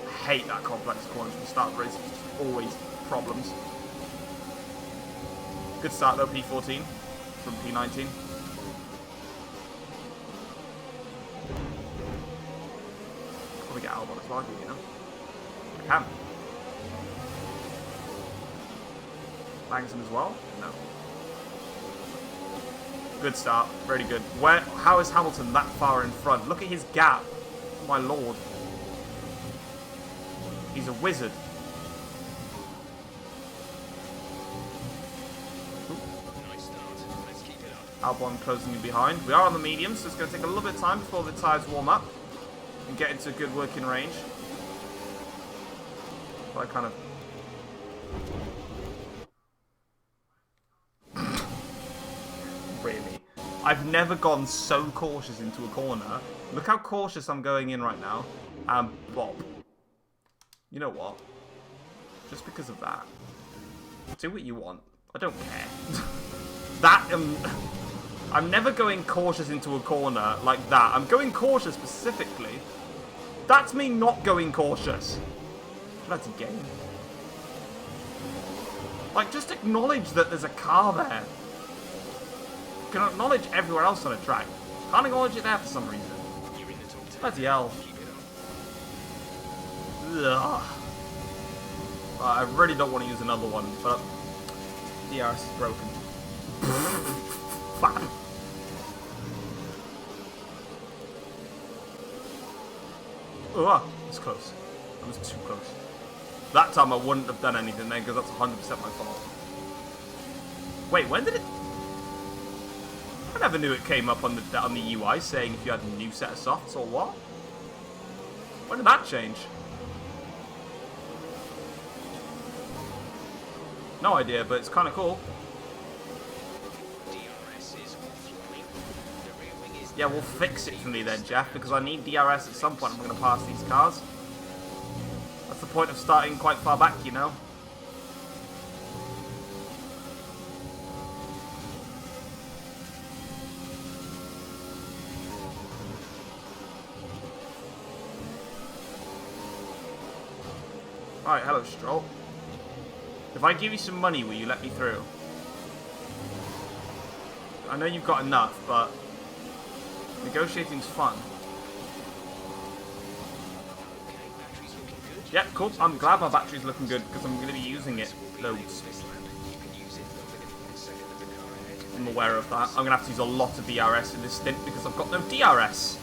I hate that complex corners from the start of the race. It's always problems. Good start though, P14 from P19. Probably get Albon as well, you know. I can. Bangs him as well? No. Good start. Very good. How is Hamilton that far in front? Look at his gap. Oh my lord. He's a wizard. Nice start. Let's keep it up. Albon closing in behind. We are on the medium, so it's going to take a little bit of time before the tyres warm up and get into good working range. But I kind of... Really. I've never gone so cautious into a corner. Look how cautious I'm going in right now. And Bob. You know what? Just because of that. Do what you want. I don't care. I'm never going cautious into a corner like that. I'm going cautious specifically. That's me not going cautious. Bloody game. Like, just acknowledge that there's a car there. You can acknowledge everywhere else on a track. Can't acknowledge it there for some reason. You're in the top 10. Bloody hell. Keep it up. Ugh. I really don't want to use another one, but DRS is broken. Bam. Ugh, it's close. That was too close. That time I wouldn't have done anything then, because that's 100% my fault. Wait, when did it... I never knew it came up on the UI saying if you had a new set of softs or what. When did that change? No idea, but it's kind of cool. DRS is offline. The rear wing is Yeah, well, fix it for me then, Jeff, because I need DRS at some point if I'm going to pass these cars. That's the point of starting quite far back, you know? Alright, hello, Stroll. If I give you some money, will you let me through? I know you've got enough, but negotiating's fun. okay. Battery's looking good. Yeah, cool. I'm glad my battery's looking good because I'm going to be using it loads. This lap, you can use it within 1 second of the car ahead. I'm aware of that. I'm going to have to use a lot of DRS in this stint because I've got no DRS.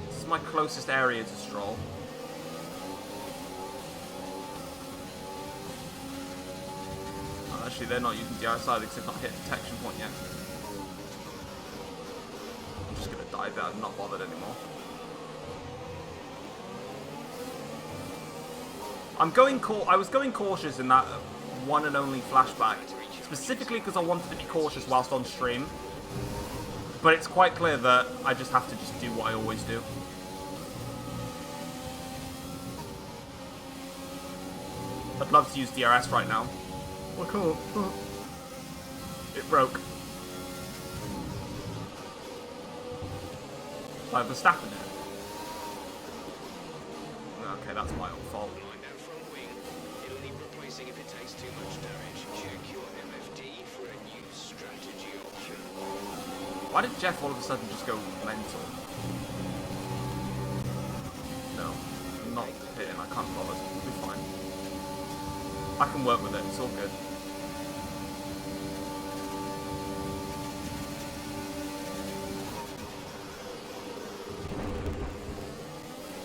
This is my closest area to Stroll. Oh, actually, they're not using DRS either because they've not hit detection point yet. I'm just going to dive out. I'm not bothered anymore. I was going cautious in that one and only flashback, specifically because I wanted to be cautious whilst on stream. But it's quite clear that I just have to just do what I always do. I'd love to use DRS right now. Well, cool. It broke. I have Verstappen in. Okay, that's my own fault. Line down front wing. It'll need replacing if it takes too much damage. Check your MFD for a new strategy option. Why did Jeff all of a sudden just go mental? No, I'm not hitting. I can't bother. It'll be fine. I can work with it. It's all good.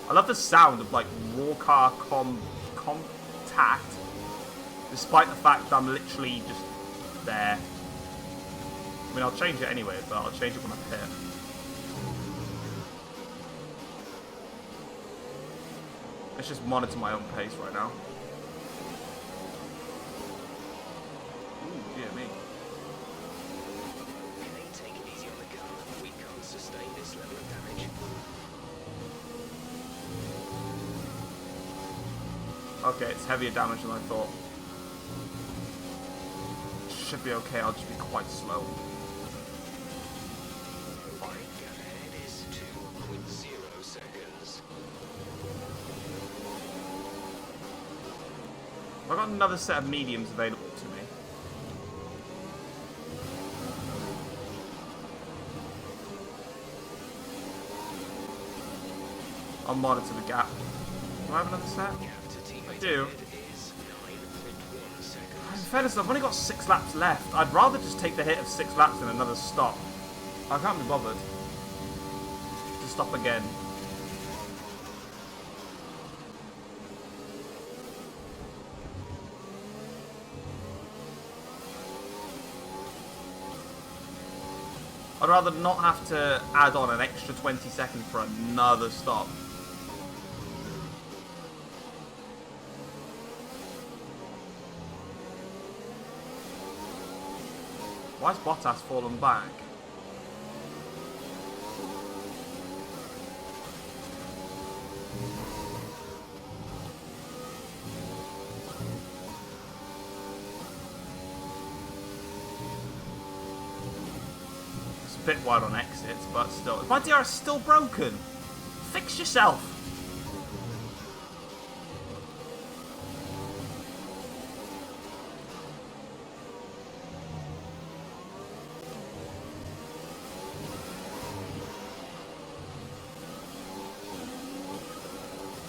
I love the sound of like raw car contact, despite the fact that I'm literally just there. I mean, I'll change it anyway, but I'll change it when I hit. Let's just monitor my own pace right now. Ooh, dear me. Okay, take it easy on the car. We can't sustain this level of damage. Okay, it's heavier damage than I thought. Should be okay, I'll just be quite slow. Brake gap ahead is 2.0 seconds. I've got another set of mediums available to me. I'll monitor the gap. Do I have another set? Gap to teammate I do. ahead is 9.1 In seconds. fairness, I've only got 6 laps left. I'd rather just take the hit of 6 laps than another stop. I can't be bothered to stop again. I'd rather not have to add on an extra 20 seconds for another stop. Why's Bottas fallen back? It's a bit wide on exits, but still. Is my DRS still broken? Fix yourself!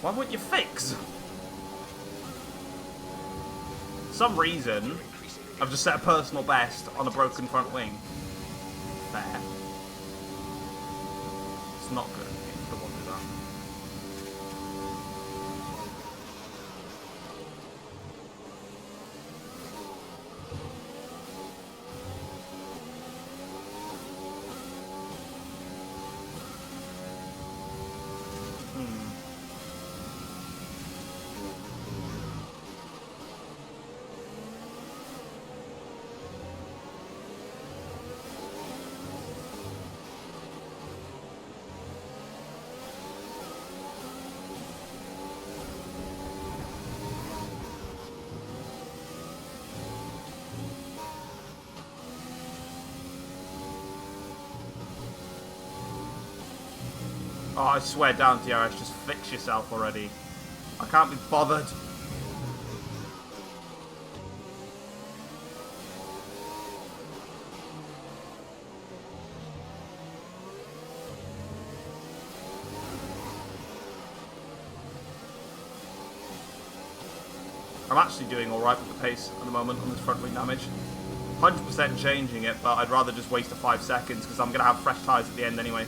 Why wouldn't you fix? For some reason, I've just set a personal best on a broken front wing. Fair. It's not good. I don't want to do that. Oh, I swear down, DRS, just fix yourself already. I can't be bothered. I'm actually doing alright with the pace at the moment on this front wing damage. 100% changing it, but I'd rather just waste the 5 seconds because I'm going to have fresh tyres at the end anyway.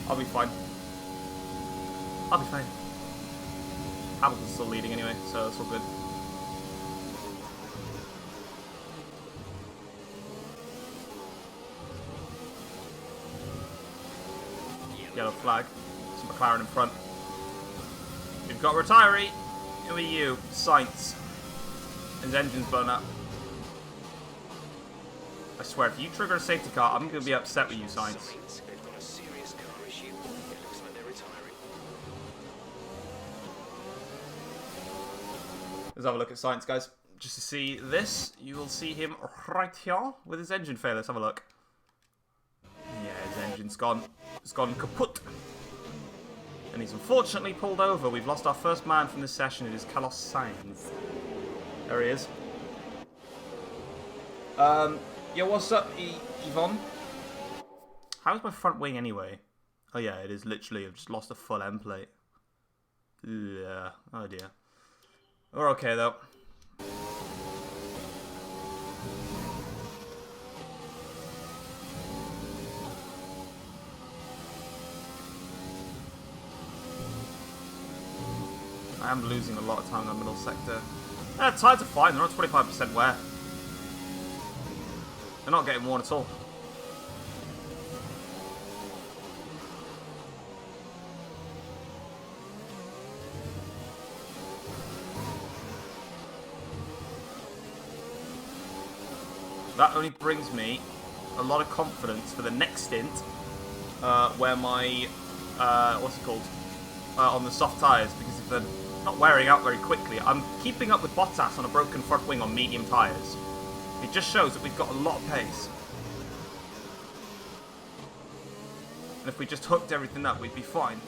I'll be fine. I'll be fine. Hamilton's still leading anyway, so it's all good. Yellow flag. It's McLaren in front. We've got a retiree. Who are you? Sainz. His engine's blown up. I swear, if you trigger a safety car, I'm going to be upset with you, Sainz. They've got a serious car issue. It looks like they're retiring. Let's have a look at Sainz, guys. Just to see this, you will see him right here with his engine failure. Let's have a look. Yeah, his engine's gone. It's gone kaput. And he's unfortunately pulled over. We've lost our first man from this session. It is Carlos Sainz. There he is. Yeah, what's up, Yvonne? How's my front wing anyway? Oh yeah, it is literally, I've just lost a full end plate. Yeah, oh dear. We're okay though. I am losing a lot of time in the middle sector. Tyres are fine, they're on 25% wear. They're not getting worn at all. That only brings me a lot of confidence for the next stint, where my, what's it called, on the soft tyres, because if they're not wearing out very quickly, I'm keeping up with Bottas on a broken front wing on medium tyres. It just shows that we've got a lot of pace. And if we just hooked everything up, we'd be fine.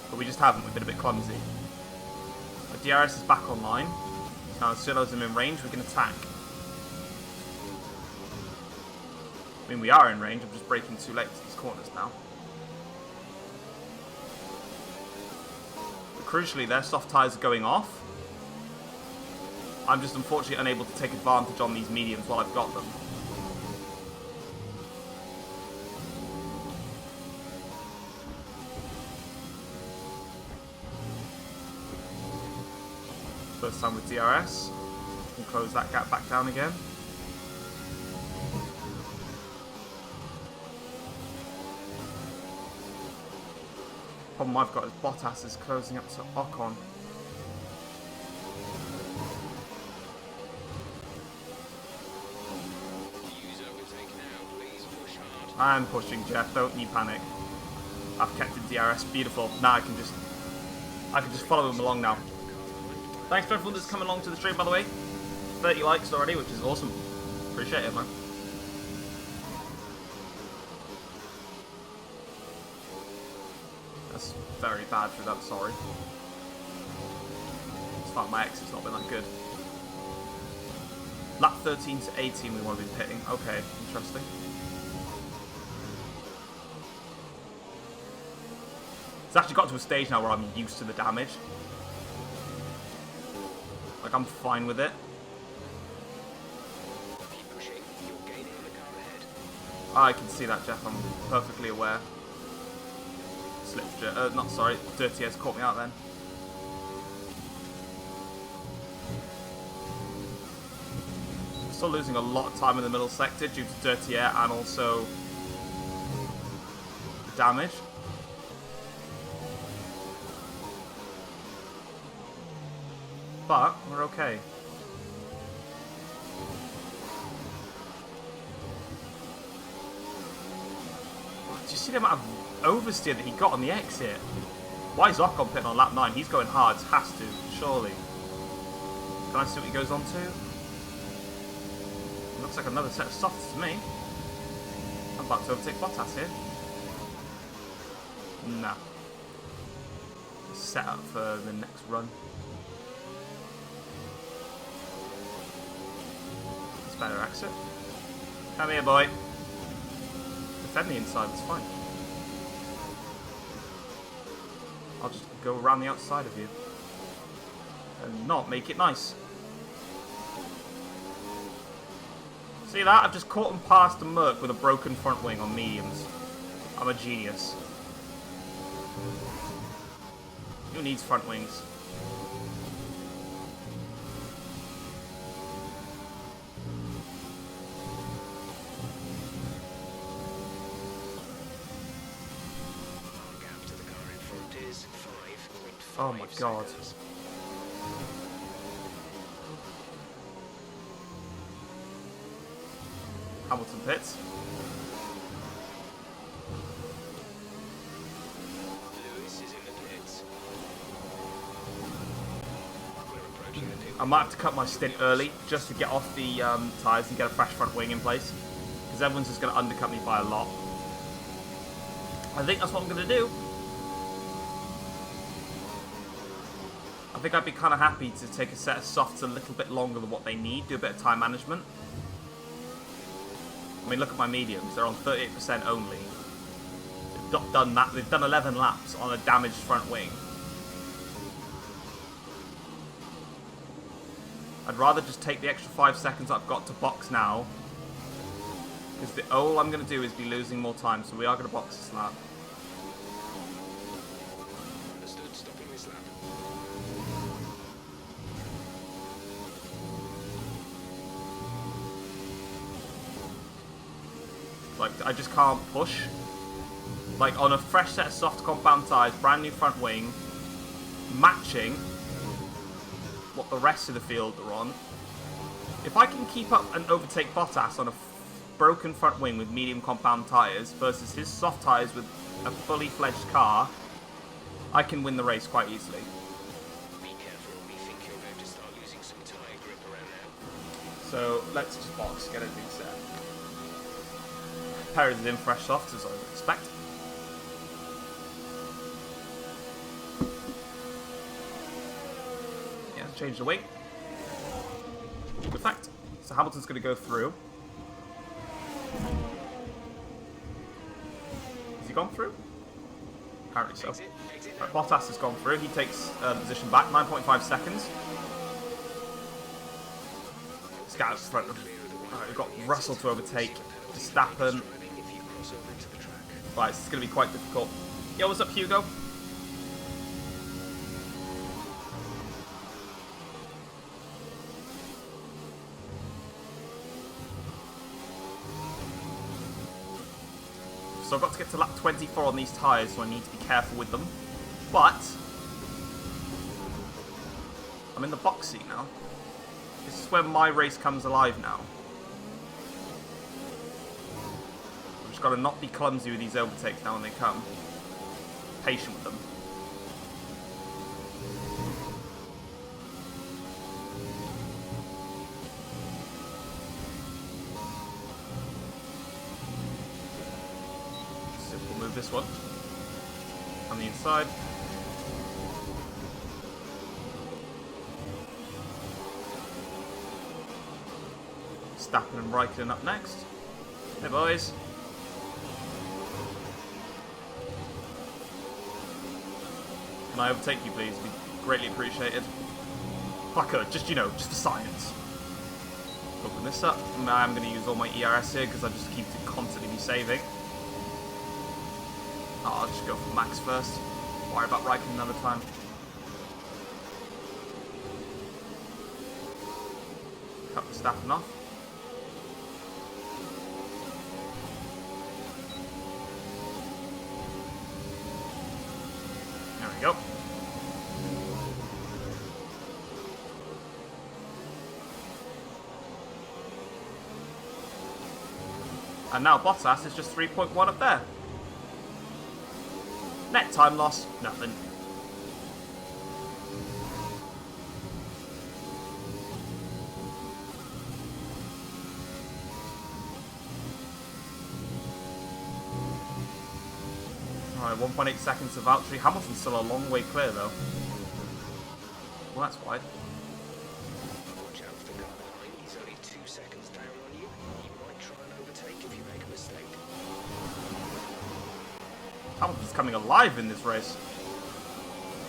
But we just haven't, we've been a bit clumsy. The DRS is back online. Now as soon as I'm in range, we can attack. I mean, we are in range, I'm just braking too late to these corners now. But crucially, their soft tyres are going off. I'm just unfortunately unable to take advantage on these mediums while I've got them. First time with DRS. Can close that gap back down again. Problem I've got is Bottas is closing up to Ocon. I'm pushing, Jeff. Don't you panic. I've kept it DRS. Beautiful. Now I can just follow him along now. Thanks for everyone that's come along to the stream, by the way. 30 likes already, which is awesome. Appreciate it, man. That's very bad for that. Sorry. It's fine. My exit's not been that good. Lap 13 to 18, we want to be pitting. Okay, interesting. It's actually got to a stage now where I'm used to the damage. Like, I'm fine with it. I can see that, Jeff. I'm perfectly aware. Not sorry. Dirty Air's caught me out then. Still losing a lot of time in the middle sector due to Dirty Air and also damage. But we're okay. Do you see the amount of oversteer that he got on the exit? Why is Ocon pitting on lap 9? He's going hard. Has to, surely. Can I see what he goes on to? Looks like another set of softs to me. I'm about to overtake Bottas here. Nah. Set up for the next run. It's better exit. Come here, boy. Defend the inside, it's fine. I'll just go around the outside of you. And not make it nice. See that? I've just caught and passed a Merc with a broken front wing on mediums. I'm a genius. Who needs front wings? Gap to the car in front is 5.5 Oh my god. seconds. Hamilton pits. Lewis is in the pits. We're approaching the pit. I might have to cut my stint early just to get off the tyres and get a fresh front wing in place. Because everyone's just going to undercut me by a lot. I think that's what I'm going to do. I think I'd be kind of happy to take a set of softs a little bit longer than what they need, do a bit of time management. I mean, look at my mediums, they're on 38% only. They've done that, they've done 11 laps on a damaged front wing. I'd rather just take the extra 5 seconds I've got to box now. Because all I'm going to do is be losing more time, so we are going to box this lap. Understood, stopping this lap. Like, I just can't push. Like, on a fresh set of soft compound tyres, brand new front wing, matching what the rest of the field are on. If I can keep up and overtake Bottas on a broken front wing with medium compound tyres versus his soft tyres with a fully fledged car, I can win the race quite easily. Be careful, we think you're going to start losing some tyre grip around now. So, let's just box, get a new set. Perez is in fresh softs, as I would expect. Yeah, change the wing. Good fact. So Hamilton's going to go through. Has he gone through? Apparently so. Exit Right, Bottas has gone through. He takes the position back, 9.5 seconds. This guy's front. Alright, we've got Russell to overtake. Verstappen. Right, this is going to be quite difficult. Yo, what's up, Hugo? So I've got to get to lap 24 on these tyres, so I need to be careful with them. But I'm in the box seat now. This is where my race comes alive now. I've just got to not be clumsy with these overtakes now when they come. Patient with them. We'll move this one on the inside. Verstappen and Raikkonen up next. Hey boys. Can I overtake you please? Be greatly appreciated. If I could, just, you know, just for science. Open this up. I'm going to use all my ERS here because I just keep to constantly be saving. Oh, I'll just go for Max first. Worry about Raikkonen another time. Cut the Verstappen off. There we go. And now Bottas is just 3.1 up there. Net time loss, nothing. Alright, Alright, 1.8 seconds to Valtteri. Hamilton's still a long way clear, though. Well, that's wide. Watch out for the guy behind. He's only 2 seconds down on you. He might try and overtake if you make a mistake. Hamilton's coming alive in this race.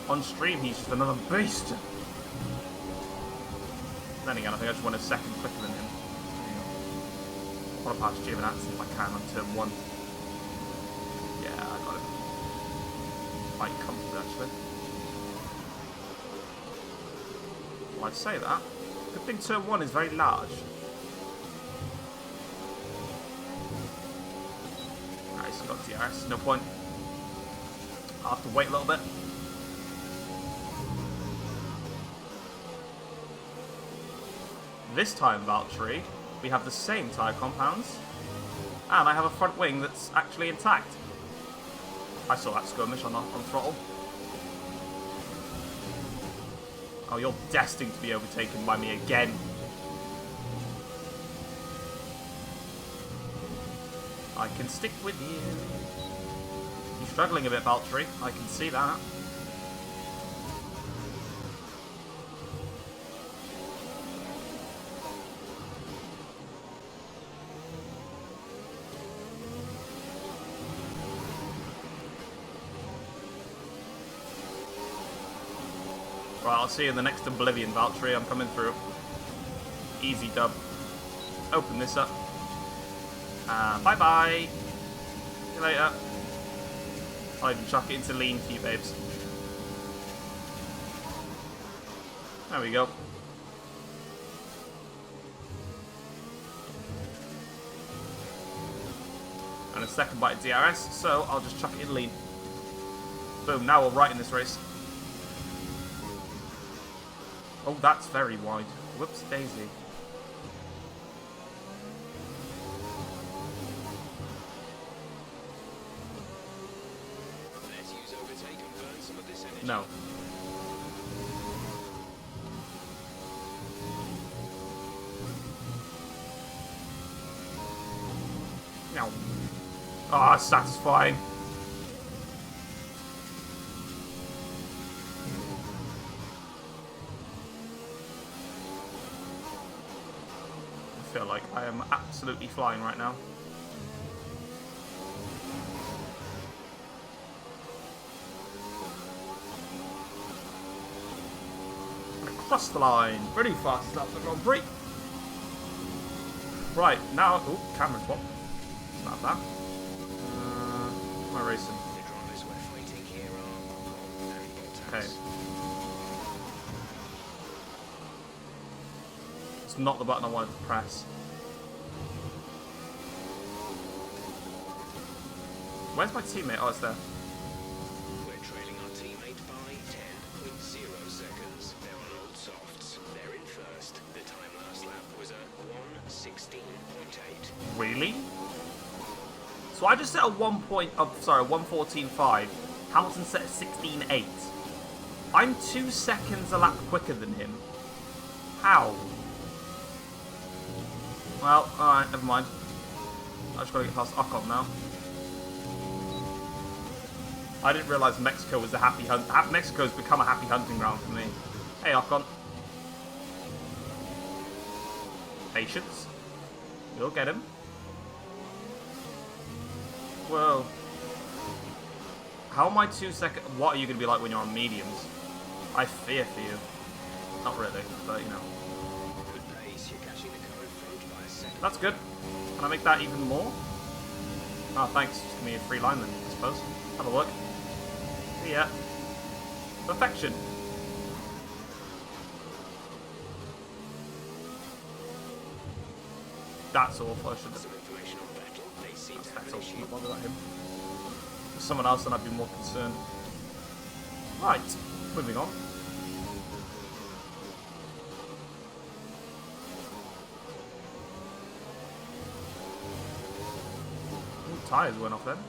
On stream, he's just another beast. Then again, I think I just want a second quicker than him. I want to pass Giovinazzi if I can on turn 1. Yeah, I got it. Quite comfortably, actually. Well, I say that. Good thing turn 1 is very large. Alright, he's got DRS, no point. I'll have to wait a little bit. This time, Valtteri, we have the same tyre compounds, and I have a front wing that's actually intact. I saw that skirmish on throttle. Oh, you're destined to be overtaken by me again. I can stick with you. You're struggling a bit, Valtteri. I can see that. Right, I'll see you in the next Oblivion, Valtteri. I'm coming through. Easy dub. Open this up. Bye-bye. See you later. I'll even chuck it into lean for you, babes. There we go. And a second bite of DRS, so I'll just chuck it in lean. Boom, now we're right in this race. Oh, that's very wide. Whoops, daisy. Let's use overtake and burn some of this energy. No. No. Ah, satisfying. I feel like I am absolutely flying right now. Across the line. Pretty fast lap for Grand Prix. Right, now... Oh, camera swap. It's not bad. Am I racing? The drivers we're fighting here are Ocon and Bottas. Okay. It's not the button I wanted to press. Where's my teammate? Oh, it's there. We're trailing our teammate by 10.0 seconds. They're on old softs. They're in first. The time last lap was a 1:16.8. Really? So I just set a 1:14.5. Hamilton set a 16.8. I'm 2 seconds a lap quicker than him. How? Well, alright, never mind. I just gotta get past Ocon now. I didn't realise Mexico was a happy hunt. Mexico's become a happy hunting ground for me. Hey, Ocon. Patience. We'll get him. Whoa. How am I 2 seconds? What are you going to be like when you're on mediums? I fear for you. Not really, but you know. Good pace. You're catching the car in front by a second. That's good. Can I make that even more? Oh, thanks. Just give me a free line then, I suppose. Have a look. Yeah. Perfection. That's awful. I should have. Some information on Vettel. They seem to have That's an all. issue. Not bother about him. If someone else, then I'd be more concerned. Right. Moving on. Ooh, tyres went off then.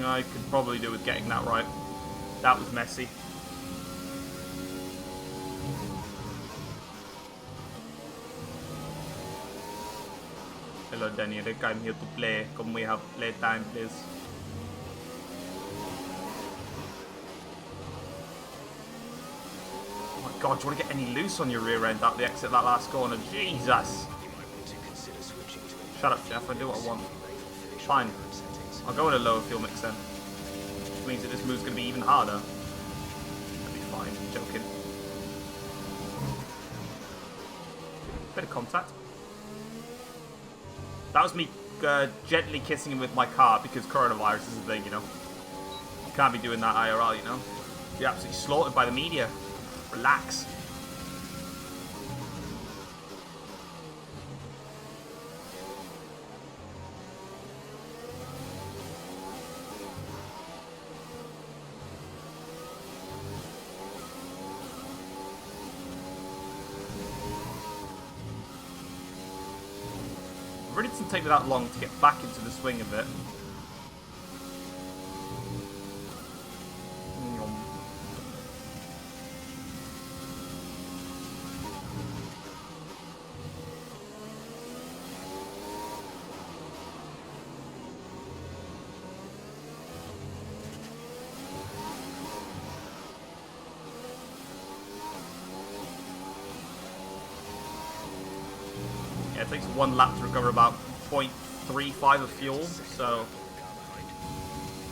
I could probably do with getting that right. That was messy. Hello Danny, I'm here to play. Come we have playtime, please. Oh my god, do you want to get any loose on your rear end at the exit of that last corner? Jesus! Shut up, Jeff, I do what I want. Fine. I'll go with a lower fuel mix then. Which means that this move's going to be even harder. That'll be fine, joking. Bit of contact. That was me gently kissing him with my car because coronavirus is a thing, you know. You can't be doing that IRL, you know. You're absolutely slaughtered by the media. Relax. It really doesn't take me that long to get back into the swing of it. It takes one lap to recover about 0.35 of fuel, so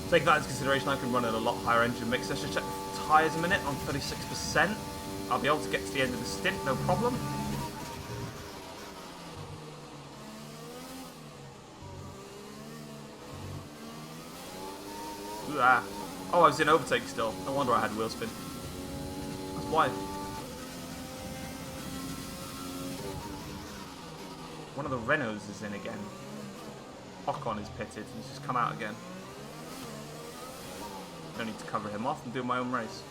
taking that into consideration, I can run at a lot higher engine mix. Let's just check the tyres a minute on 36%. I'll be able to get to the end of the stint, no problem. Ooh, ah. Oh, I was in overtake still. No wonder I had wheel spin. That's why. One of the Renaults is in again. Ocon is pitted. He's just come out again. No need to cover him off and do my own race.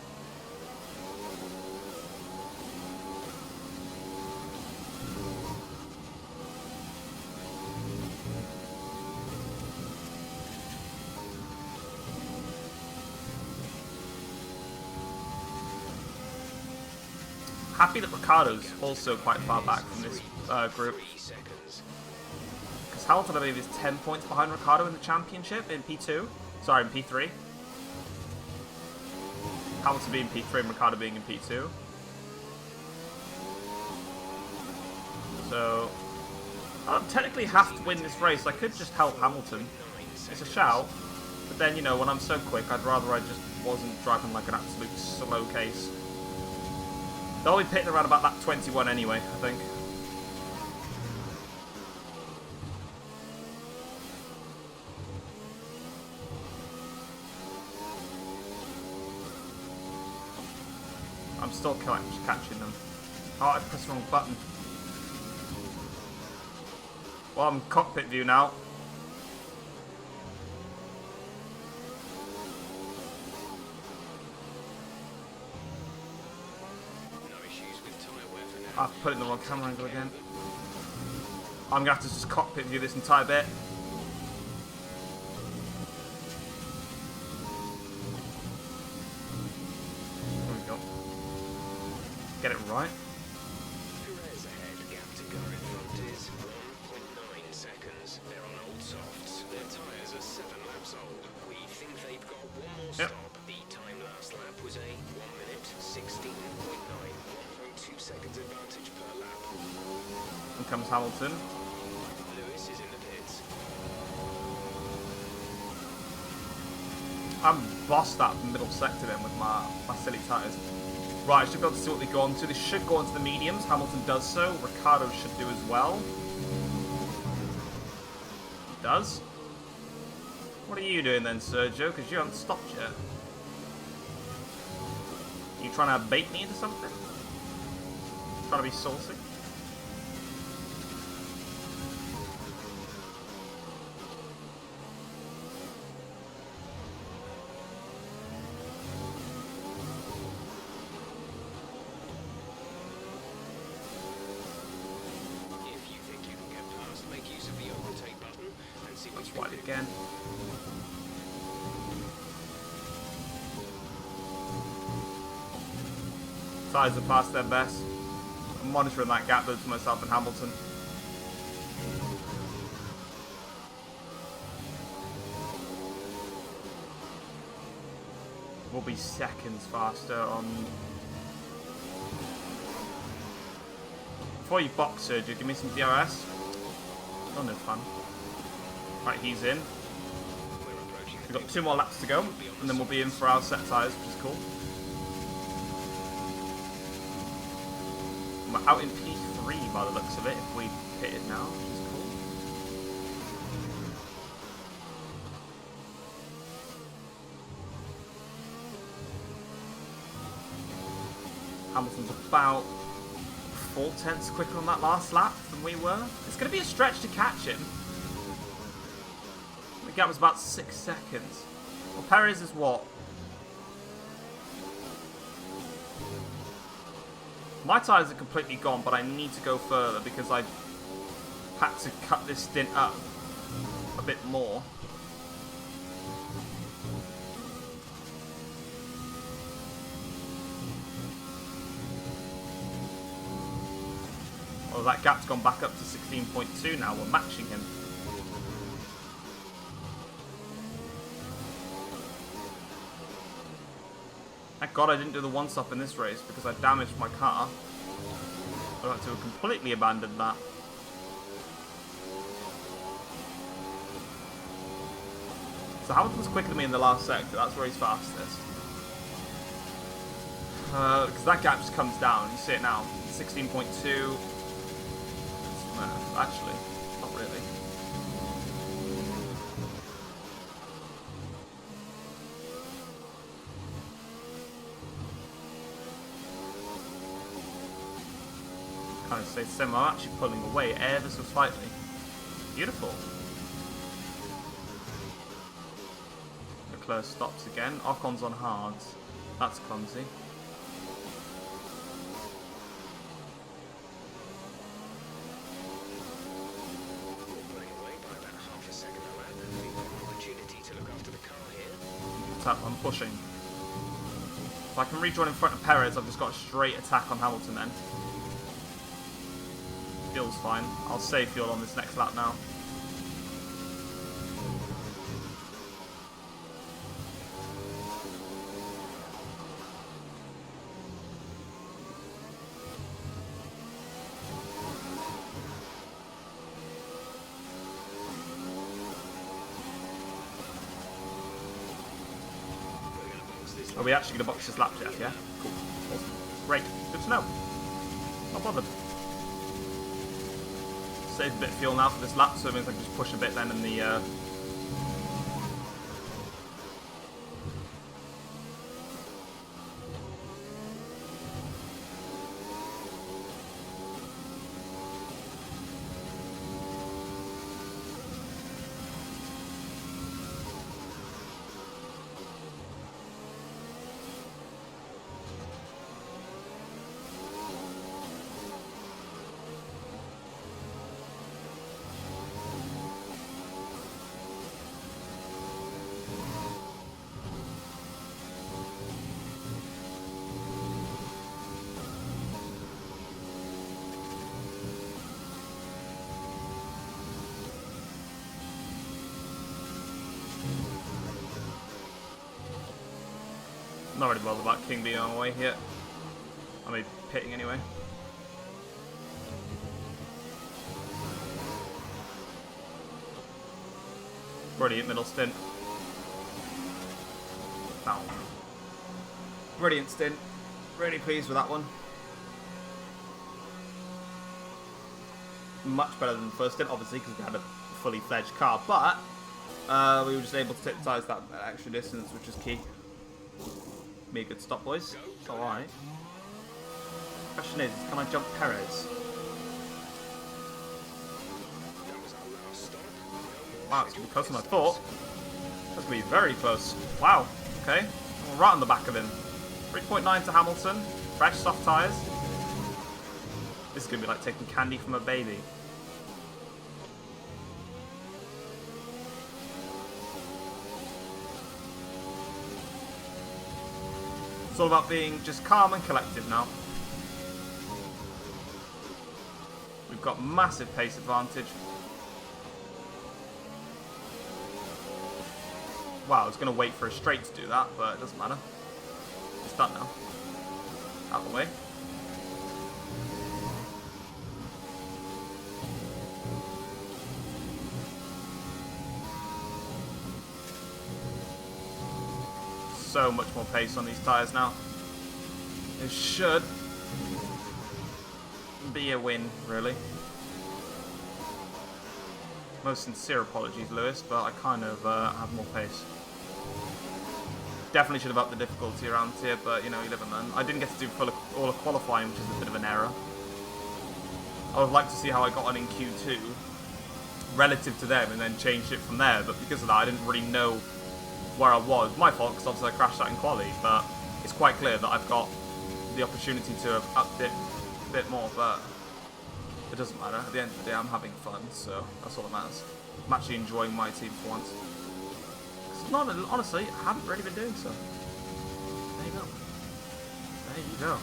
Happy that Ricciardo's also quite far back from this group. Because Hamilton, I believe, is 10 points behind Ricciardo in the championship in P2. Sorry, in P3. Hamilton being P3 and Ricciardo being in P2. So, I don't technically have to win this race. I could just help Hamilton. It's a shout. But then, you know, when I'm so quick, I'd rather I just wasn't driving like an absolute slow case. They'll be pitting around about that 21 anyway, I think. I'm still catching them. Oh, I pressed the wrong button. Well, I'm cockpit view now. I've put it in the wrong camera angle again. I'm going to have to just cockpit view this entire bit. There we go. Get it right. Perez ahead, gap to go in front is 1.9 seconds. They're on old softs. Their tyres are 7 laps old. We think they've got one more stop. The time last lap was a 1 minute 16.9. 1.2 seconds advantage per lap. In comes Hamilton. Lewis is in the pits. I'm bossed that middle sector then with my silly tyres. Right, I should be able to see what they go on to. They should go on to the mediums. Hamilton does so. Ricciardo should do as well. He does. What are you doing then, Sergio? Because you haven't stopped yet. Are you trying to bait me into something? Trying to be saucy? If you think you can get past, make use of the overtake button and see what That's you wide can do. again. Tyres are past their best. I'm monitoring that gap though to myself and Hamilton. We'll be seconds faster on... Before you box, Sergio, give me some DRS. Oh, no fun. Right, he's in. We've got 2 more laps to go, and then we'll be in for our set tyres, which is cool. We're out in P3 by the looks of it, if we hit it now, which is cool. Hamilton's about 4 tenths quicker on that last lap than we were. It's going to be a stretch to catch him. The gap was about 6 seconds. Well, Perez is what? My tyres are completely gone, but I need to go further because I had to cut this stint up a bit more. Oh, that gap's gone back up to 16.2 now. We're matching him. Thank God I didn't do the one-stop in this race because I damaged my car. I'd like to have completely abandoned that. So Hamilton's quicker than me in the last sector. That's where he's fastest. Because that gap just comes down. You see it now. 16.2. Actually, not really. Kind of stay similar. I'm actually pulling away ever so slightly. Beautiful. Leclerc stops again. Ocon's on hards. That's clumsy. I'm pushing. If I can rejoin in front of Perez, I've just got a straight attack on Hamilton then. Fuel's fine. I'll save fuel on this next lap now. Are we actually going to box this lap, Jeff? Yeah? Cool. Awesome. Great. Good to know. Not bothered. Save a bit of fuel now for this lap, so it means I can just push a bit then in the... Not really bothered about King being on the way yet. I mean, pitting anyway. Brilliant middle stint. Ow. Brilliant stint. Really pleased with that one. Much better than the first stint, obviously, because we had a fully fledged car, but we were just able to take the tyres that extra distance, which is key. Be a good stop, boys. It's alright. Question is, can I jump Perez? Wow, it's going to be closer than I thought. That's going to be very close. Wow, okay. We're right on the back of him. 3.9 to Hamilton. Fresh, soft tyres. This is going to be like taking candy from a baby. It's all about being just calm and collective now. We've got massive pace advantage. Wow, I was going to wait for a straight to do that, but it doesn't matter. It's done now. Out of the way. So much more pace on these tyres now. It should be a win, really. Most sincere apologies, Lewis, but I kind of have more pace. Definitely should have upped the difficulty around here, but you know, you live and learn. I didn't get to do all of qualifying, which is a bit of an error. I would like to see how I got on in Q2 relative to them and then changed it from there, but because of that I didn't really know where I was. My fault, because obviously I crashed out in quali, but it's quite clear that I've got the opportunity to have upped it a bit more, but it doesn't matter. At the end of the day, I'm having fun, so that's all that matters. I'm actually enjoying my team for once. Honestly, I haven't really been doing so. There you go. There you go.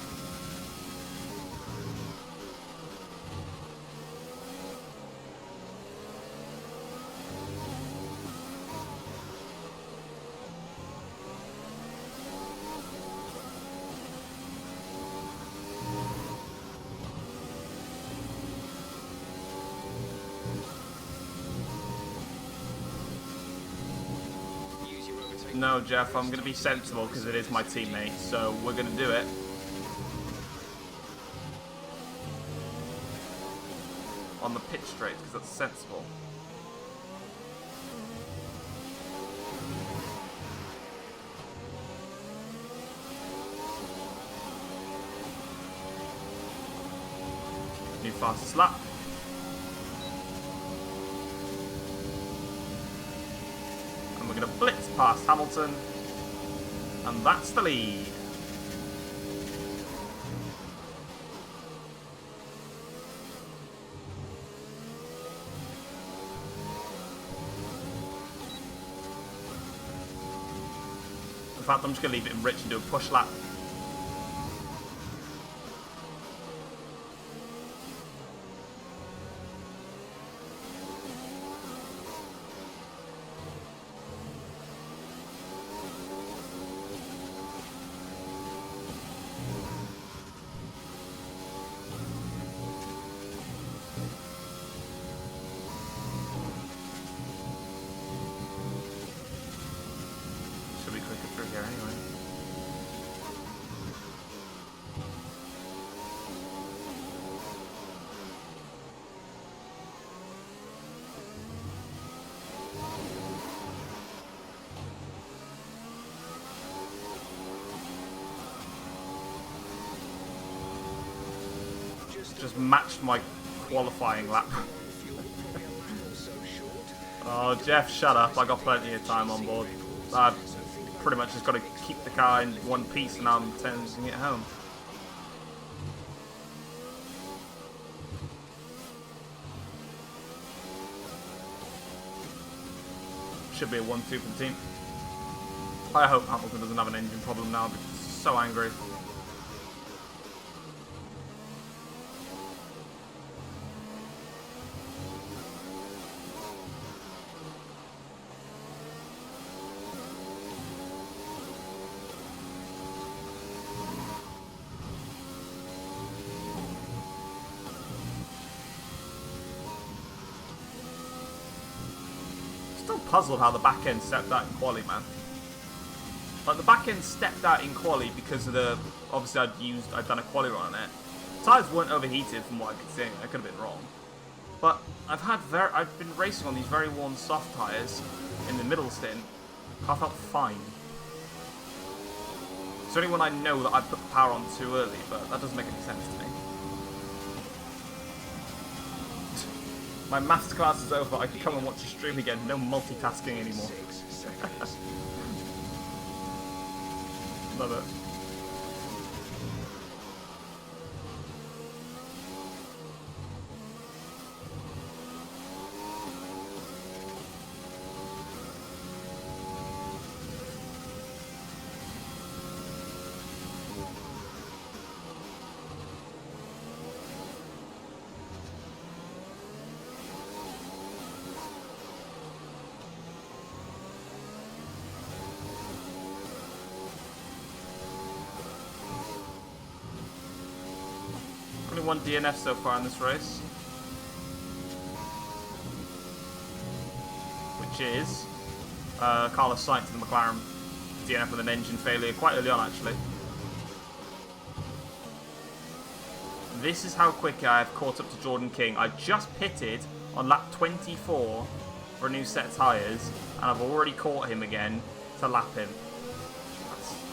No, Jeff, I'm going to be sensible because it is my teammate, so we're going to do it. On the pitch straight, because that's sensible. New fastest lap. We're going to blitz past Hamilton, and that's the lead. In fact, I'm just going to leave it in Rich and do a push lap. Just matched my qualifying lap. Oh, Jeff, shut up. I got plenty of time on board. I pretty much just got to keep the car in one piece and now I'm sending it home. Should be a 1-2 for the team. I hope Hamilton doesn't have an engine problem now because he's so angry. Puzzled how the back end stepped out in quali, man. Like the back end stepped out in quali because of the obviously I'd done a quali run on it. Tires weren't overheated from what I could see. I could have been wrong, but I've been racing on these very worn soft tires in the middle stint. I felt fine. It's only when I know that I put the power on too early, but that doesn't make any sense to me. My maths class is over, I can come and watch the stream again, no multitasking anymore. Love it. one DNF so far in this race. Which is Carlos Sainz in the McLaren. DNF with an engine failure quite early on, actually. This is how quick I have caught up to Jordan King. I just pitted on lap 24 for a new set of tyres, and I've already caught him again to lap him.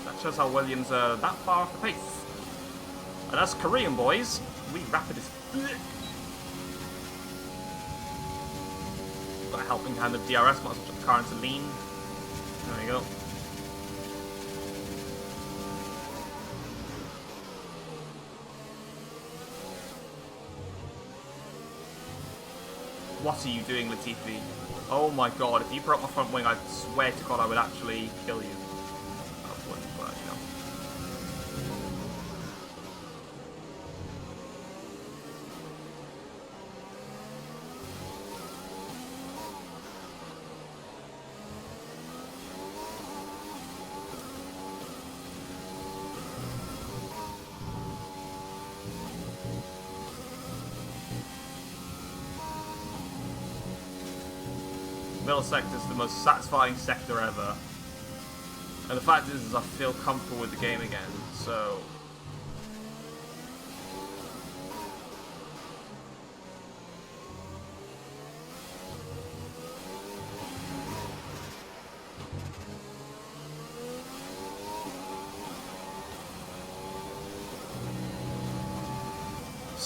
That shows how Williams are that far off the pace. And us Korean boys, we rapid as f***. Got a helping hand of DRS, might as well put the car into lean. There we go. What are you doing, Latifi? Oh my god, if you broke my front wing, I swear to god I would actually kill you. I wouldn't, but you know. Middle sector is the most satisfying sector ever. And the fact is I feel comfortable with the game again, so...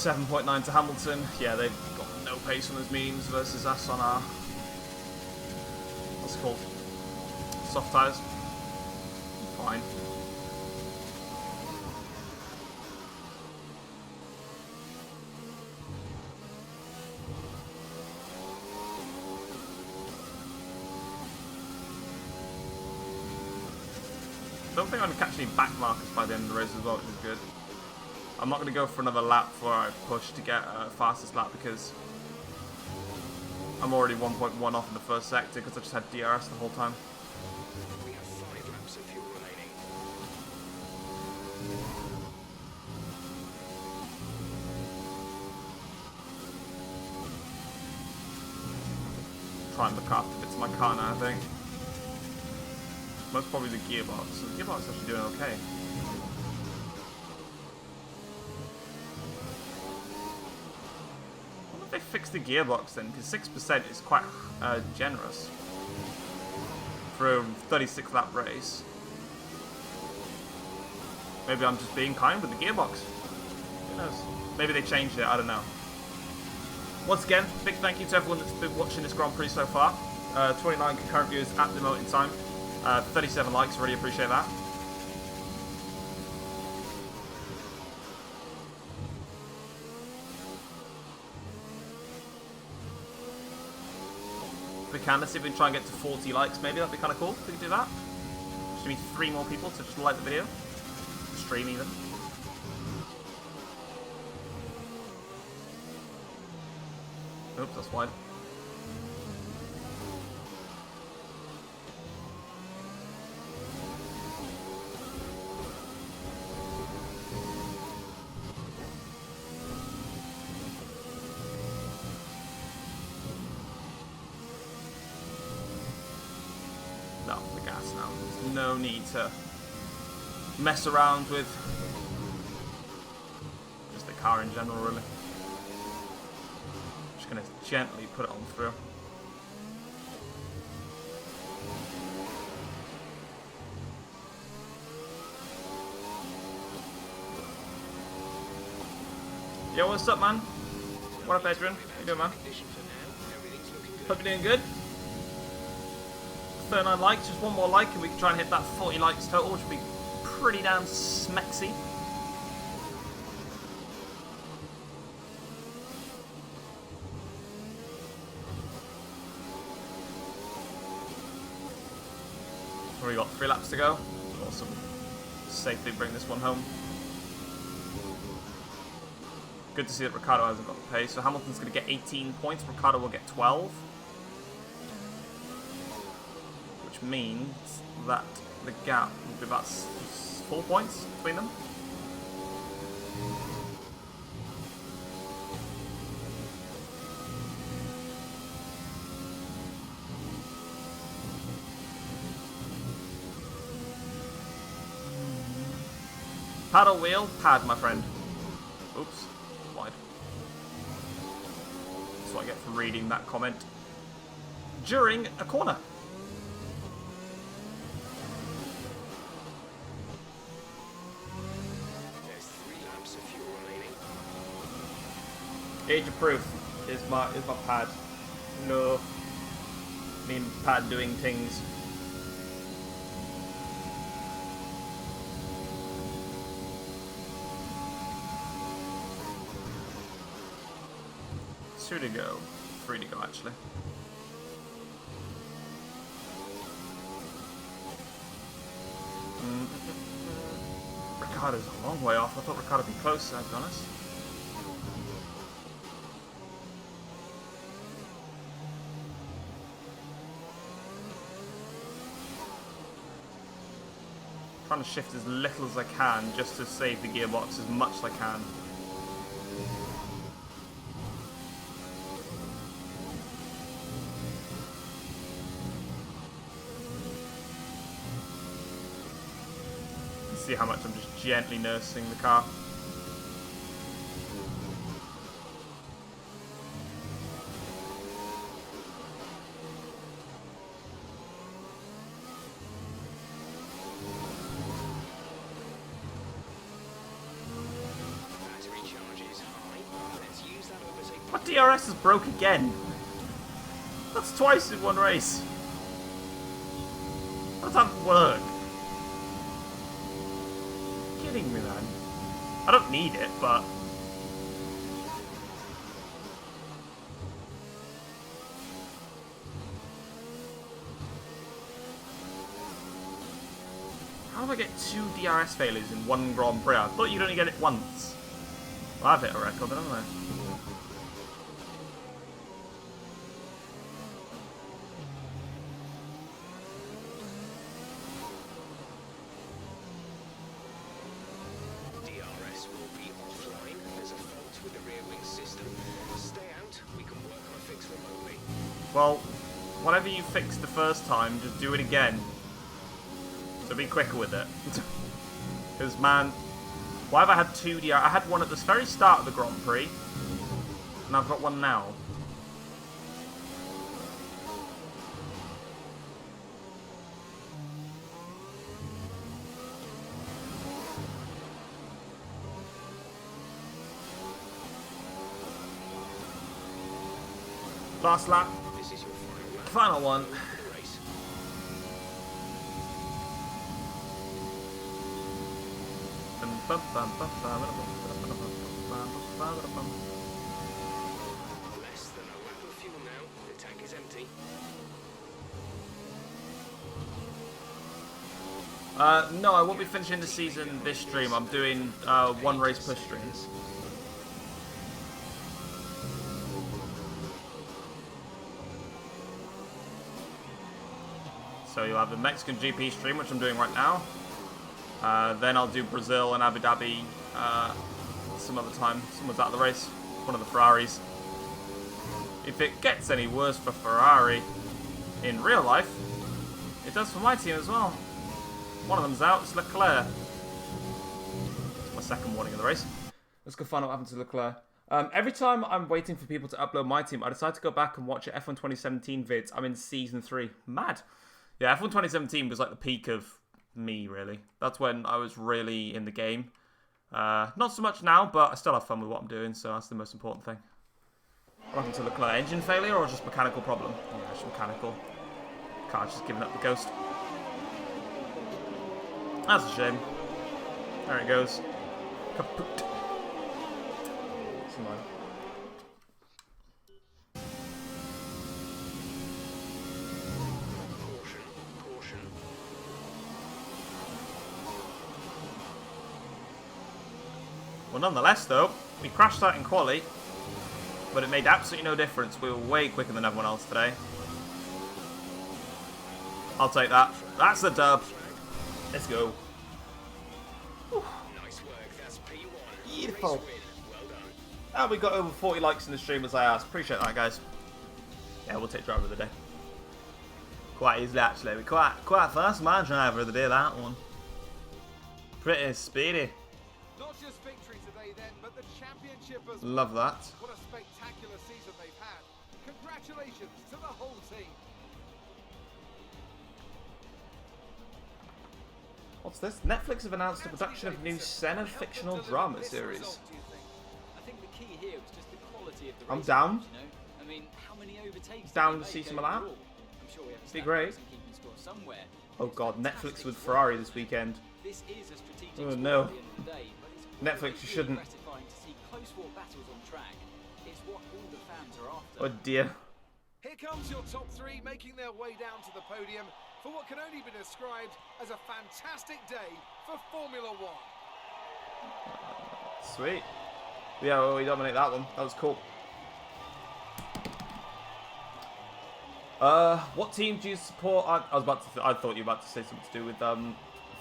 .9 to Hamilton. Yeah, they've got no pace on those mediums versus us on our... what's it called? Soft tyres. Fine. I don't think I'm going to catch any back markers by the end of the race as well, which is good. I'm not going to go for another lap before I push to get fastest lap because I'm already 1.1 off in the first sector because I just had DRS the whole time. We have 5 laps of fuel remaining. Trying to look after bits of my car now, I think. Most probably the gearbox. So the gearbox is actually doing okay. I wonder if they fixed the gearbox then, because 6% is quite generous for a 36 lap race. Maybe I'm just being kind with the gearbox. Who knows? Maybe they changed it, I don't know. Once again, big thank you to everyone that's been watching this Grand Prix so far. 29 concurrent viewers at the moment in time. 37 likes, really appreciate that. If we can, let's see if we can try and get to 40 likes maybe, that'd be kind of cool if we can do that. Just need 3 more people to just like the video. Stream even. Oops, that's wide. No, the gas now. There's no need to mess around with just the car in general, really. Just gonna gently put it on through. Yo, what's up, man? What up, Adrian? How you doing, man? Hope you're doing good. 39 likes, just one more like and we can try and hit that 40 likes total, which would be pretty damn smexy. We got 3 laps to go. Awesome. Safely bring this one home. Good to see that Ricciardo hasn't got the pace. So Hamilton's going to get 18 points. Ricciardo will get 12. Which means that the gap will be about 4 points between them. Paddle wheel, pad, my friend. Oops, wide. That's what I get for reading that comment during a corner. There's 3 laps of fuel remaining. Age of proof is my pad. No. Me and pad doing things. Two to go. 3 to go, actually. Ricardo's a long way off. I thought Ricardo would be closer, to be honest. Trying to shift as little as I can just to save the gearbox as much as I can. See how much I'm just gently nursing the car. Battery charge is high. Let's use that overtake. My DRS is broke again. That's twice in one race. How does that work? Kidding me, man. I don't need it, but how do I get 2 DRS failures in one Grand Prix? I thought you'd only get it once. Well, I've hit a record, haven't I? DRS will be offline. There's a fault with the rear wing system. Stay out. We can work on a fix remotely. Well, whatever you fixed the first time, just do it again. So be quicker with it. Because, man, why have I had 2 DRS? I had one at the very start of the Grand Prix, and I've got one now. Last lap. This is your final lap Final one. of the race. Less than a lap of fuel now. The tank is empty. No, I won't be finishing the season this stream. I'm doing 1 race per stream. So you'll have the Mexican GP stream, which I'm doing right now. Then I'll do Brazil and Abu Dhabi some other time. Someone's out of the race. One of the Ferraris. If it gets any worse for Ferrari in real life, it does for my team as well. One of them's out, it's Leclerc. It's my second warning of the race. Let's go find out what happened to Leclerc. Every time I'm waiting for people to upload my team, I decide to go back and watch F1 2017 vids. I'm in Season 3. Mad. Yeah, F1 2017 was like the peak of me, really. That's when I was really in the game. Not so much now, but I still have fun with what I'm doing, so that's the most important thing. What happened to Leclerc? Engine failure or just mechanical problem? Oh, yeah, it's mechanical. Car's just giving up the ghost. That's a shame. There it goes. Kaput. It's mine. Caution, caution. Well, nonetheless, though, we crashed out in quali, but it made absolutely no difference. We were way quicker than everyone else today. I'll take that. That's the dub. Let's go. Nice work. That's P1. Beautiful. Race win. Well done. And we got over 40 likes in the stream as I asked. Appreciate that, guys. Yeah, we'll take driver of the day. Quite easily, actually. Quite first man driver of the day, that one. Pretty speedy. just victory today then, but the championship as Love well. that. What a spectacular season they've had. Congratulations to the whole team. What's this? Netflix have announced the production of new Senna fictional drama series. I think the key here was just the quality of the I'm race down. cars, you know? I mean, how many overtakes Down did to they see make some of that. overall? I'm sure we have Be great. stats and keeping score somewhere. Oh god, Netflix with Ferrari this weekend. This is a strategic Oh, sport no. at the end of the day, but it's Netflix, always you shouldn't. really gratifying to see close-fought battles on track. It's what all the fans are after. Oh dear. Here comes your top three making their way down to the podium for what can only be described as a fantastic day for Formula One. Sweet. Yeah, well, we dominate that one. That was cool. What team do you support? I thought you were about to say something to do with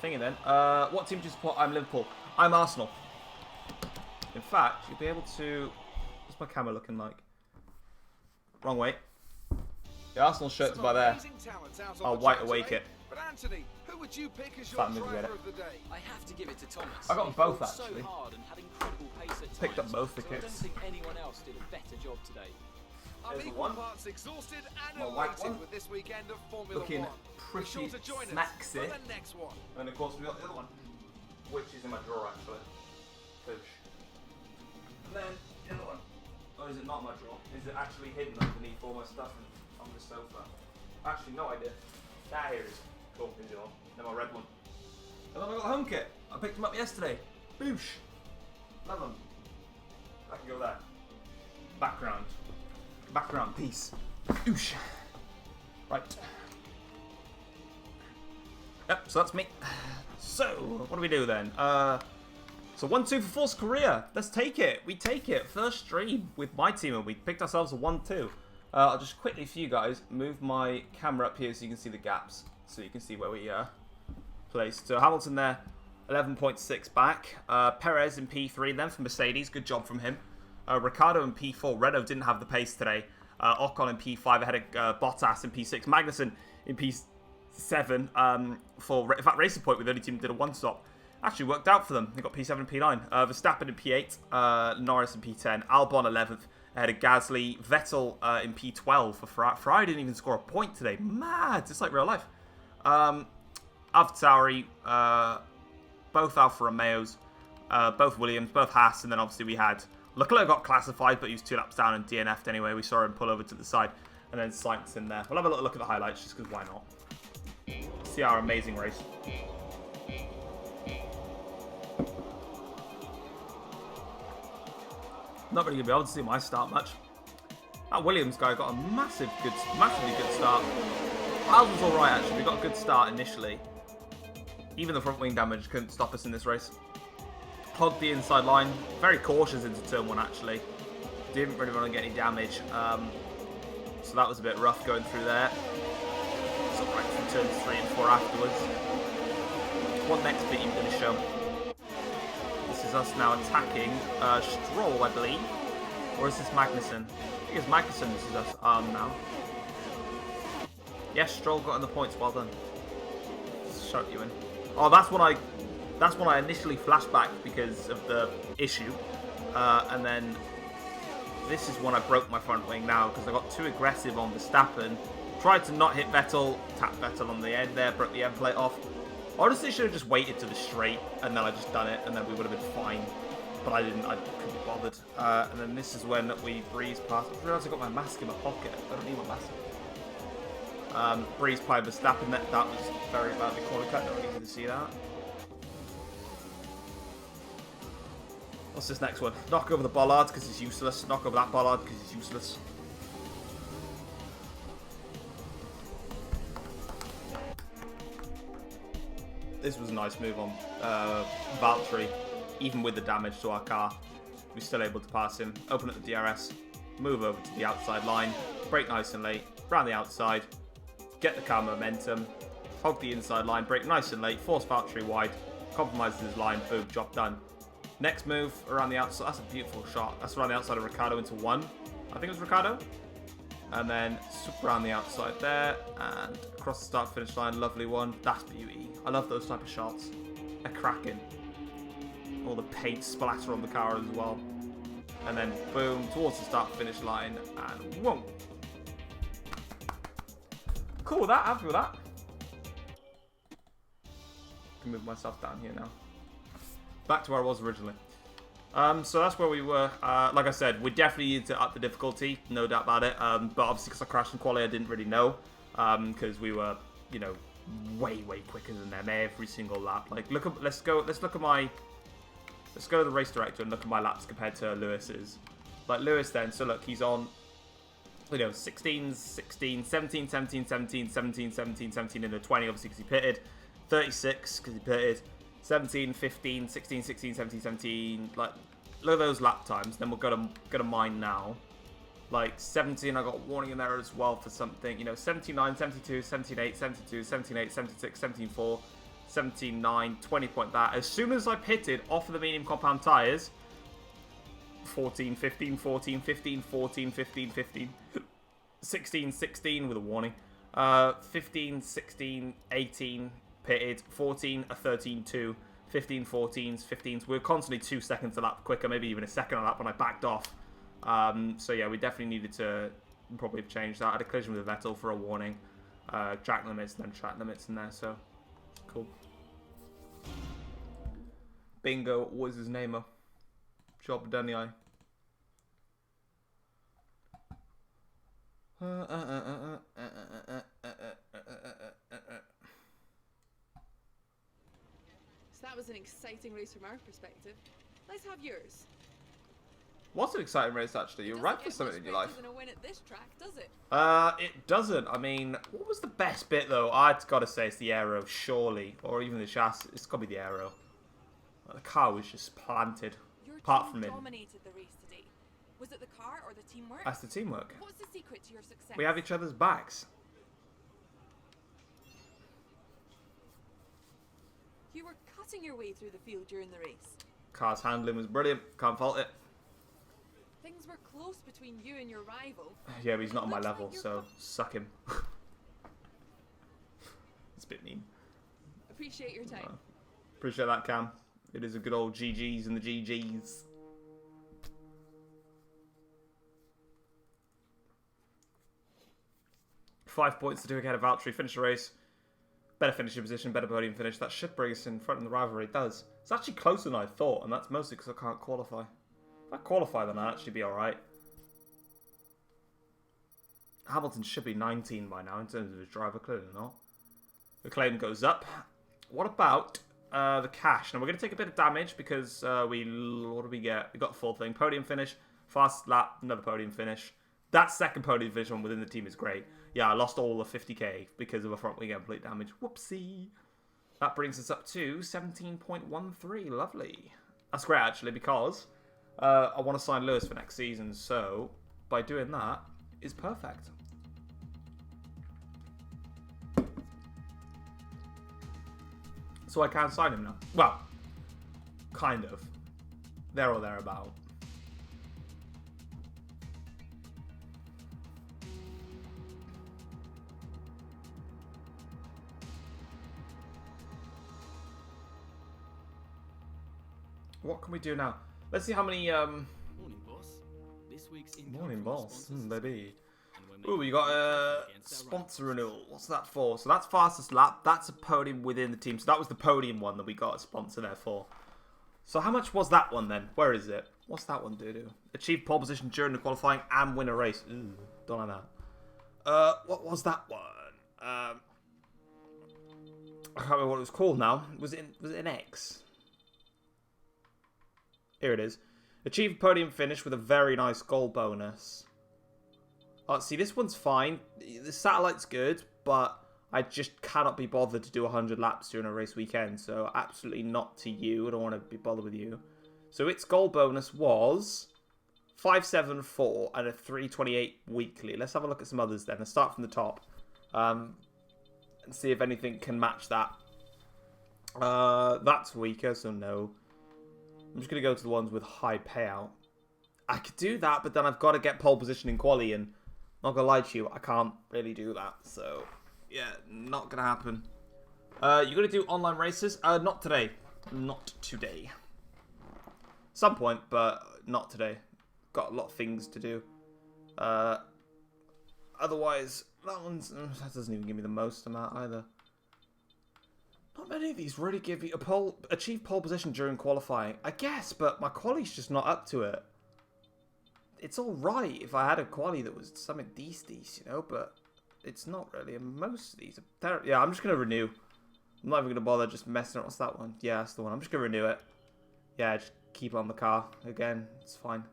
thingy then. What team do you support? I'm Liverpool. I'm Arsenal. In fact, you'll be able to. What's my camera looking like? Wrong way. The Arsenal shirt's by there. I'll white awake it. But Anthony, who would you pick as your Fat movie, driver get it. of the day? I have to give it to Thomas. I got He both, fought actually. So hard and had incredible pace at Picked up times, both the so I don't kits. think anyone else did a better job today. I'm There's the equal one. parts exhausted and My white elated one. with this weekend of Formula Looking One. Be sure pretty to join us smacksy. for the next one. And of course we got the other one, which is in my drawer actually. Poosh. And then the other one. Or is it not my drawer? Is it actually hidden underneath all my stuff on the sofa? Actually, no idea. That here is. Cool, in the one. Then my red one. And then I got the home kit. I picked them up yesterday. Boosh. Love them. I can go there. Background. Background piece. Oosh. Right. Yep, so that's me. So, what do we do then? So 1-2 for Force Korea. Let's take it. We take it. First stream with my team, and we picked ourselves a 1-2. I'll just quickly, for you guys, move my camera up here so you can see the gaps. So you can see where we placed. So Hamilton there, 11.6 back. Perez in P3, then for Mercedes. Good job from him. Ricciardo in P4. Renault didn't have the pace today. Ocon in P5 ahead of Bottas in P6. Magnussen in P7 for, in fact, Racing Point with the only team that did a one-stop. Actually worked out for them. They got P7 and P9. Verstappen in P8. Norris in P10. Albon 11th ahead of Gasly. Vettel in P12 for Ferrari. Ferrari didn't even score a point today. Mad. It's like real life. AlphaTauri, both Alfa Romeos, both Williams, both Haas, and then obviously we had Leclerc got classified, but he was 2 laps down and DNF'd anyway. We saw him pull over to the side, and then Sainz in there. We'll have a little look at the highlights just because why not? See our amazing race. Not really gonna be able to see my start much. That Williams guy got a massively good start. Ours was alright actually, we got a good start initially. Even the front wing damage couldn't stop us in this race. Hogged the inside line, very cautious into turn 1 actually. Didn't really want to get any damage. So that was a bit rough going through there. So right from turns 3 and 4 afterwards. What next bit are you going to show? This is us now attacking Stroll, I believe. Or is this Magnussen? I think it's Magnussen, this is us now. Yes, Stroll got in the points, well done. Shut you in. Oh, that's when I initially flashed back because of the issue. And then this is when I broke my front wing now because I got too aggressive on Verstappen. Tried to not hit Vettel, tapped Vettel on the end there, broke the end plate off. Honestly, should have just waited to the straight and then I just done it and then we would have been fine. But I didn't, I couldn't be bothered. And then this is when we breezed past. I realised I got my mask in my pocket. I don't need my mask. Breeze by Verstappen, that was very badly qualified. I don't need to see that. What's this next one? Knock over the bollard because he's useless. Knock over that bollard because he's useless. This was a nice move on Valtteri. Even with the damage to our car, we're still able to pass him. Open up the DRS, move over to the outside line, brake nice and late, round the outside, get the car momentum, hog the inside line, brake nice and late, force Valtteri wide, compromises his line, boom, job done. Next move around the outside, that's a beautiful shot. That's around the outside of Ricciardo into 1. I think it was Ricciardo. And then super around the outside there and across the start finish line, lovely one. That's beauty. I love those type of shots. They're cracking. all the paint splatter on the car as well. And then boom, towards the start finish line, and whoa. Cool with that, happy with that. Can move myself down here now. Back to where I was originally. So that's where we were. Like I said, we definitely need to up the difficulty, no doubt about it. But obviously, because I crashed in quali, I didn't really know. Because we were, you know, way quicker than them every single lap. Like, let's go to the race director and look at my laps compared to Lewis's. Like Lewis then, so look, he's on, you know, 16, 16, 17, 17, 17, 17, 17, 17 in the 20, obviously because he pitted. 36 because he pitted. 17, 15, 16, 16, 17, 17. Like, look at those lap times. Then we'll go to mine now. Like 17, I got a warning in there as well for something. You know, 79, 72, 78, 72, 78, 76, 17, 4, 17, 9, 20 point that. As soon as I pitted off of the medium compound tyres, 14, 15, 14, 15, 14, 15, 15, 16, 16 with a warning. 15, 16, 18 pitted, 14, a 13, 2, 15, 14s, 15s. We were constantly 2 seconds a lap quicker, maybe even a second a lap when I backed off. So yeah, we definitely needed to probably have changed that. I had a collision with Vettel for a warning. Track limits, then track limits in there, so cool. Bingo, what was his name? Job done, the eye. So that was an exciting race from our perspective. Let's have yours. What's an exciting race, actually? You're right for something in your life. It doesn't win at this track, does it? It doesn't. I mean, what was the best bit, though? I've got to say it's the aero, surely. Or even the chassis. It's got to be the aero. The car was just planted. Your Apart team from it. dominated the race today. Was it the car or the teamwork? That's the teamwork. What's the secret to your success? We have each other's backs. You were cutting your way through the field during the race. Car's handling was brilliant. Can't fault it. Things were close between you and your rival. Yeah, but he's not on my Looks like level, you're so suck him. It's a bit mean. Appreciate your time. Appreciate that, Cam. It is a good old GG's and the GG's. Five points to do ahead of Valtteri. Finish the race. Better finishing position, better podium finish. That should bring us in front of the rivalry. It does. It's actually closer than I thought, and that's mostly because I can't qualify. If I qualify, then I'll actually be alright. Hamilton should be 19 by now in terms of his driver, clearly not. The claim goes up. What about the cash? Now, we're going to take a bit of damage because what do we get? We got the full thing. Podium finish, fast lap, another podium finish. That second podium finish one within the team is great. Yeah, I lost all the 50k because of a front wing complete damage. Whoopsie. That brings us up to 17.13. Lovely. That's great, actually, because I want to sign Lewis for next season. So, by doing that, is perfect. So I can sign him now. Well, kind of. There or thereabout. What can we do now? Let's see how many. Morning, boss. This week's Morning, boss. Baby. Ooh, we got a sponsor renewal. What's that for? So that's fastest lap. That's a podium within the team. So that was the podium one that we got a sponsor there for. So how much was that one then? Where is it? What's that one do? Achieve pole position during the qualifying and win a race. Ooh, don't like that. What was that one? I can't remember what it was called now. Was it an X? Here it is. Achieve a podium finish with a very nice goal bonus. Oh, see, this one's fine. The satellite's good, but I just cannot be bothered to do 100 laps during a race weekend. So absolutely not to you. I don't want to be bothered with you. So its goal bonus was 574 and a 328 weekly. Let's have a look at some others then. Let's start from the top. And see if anything can match that. That's weaker, so no. I'm just going to go to the ones with high payout. I could do that, but then I've got to get pole position in quali, and not going to lie to you, I can't really do that. So, yeah, not going to happen. You're going to do online races? Not today. Not today. Some point, but not today. Got a lot of things to do. Otherwise, that doesn't even give me the most amount either. Not many of these really give you achieve pole position during qualifying. I guess, but my quali's just not up to it. It's alright if I had a quali that was something decent, you know, but it's not really. And most of these are yeah, I'm just going to renew. I'm not even going to bother just messing around. What's that one? Yeah, that's the one. I'm just going to renew it. Yeah, just keep on the car again. It's fine.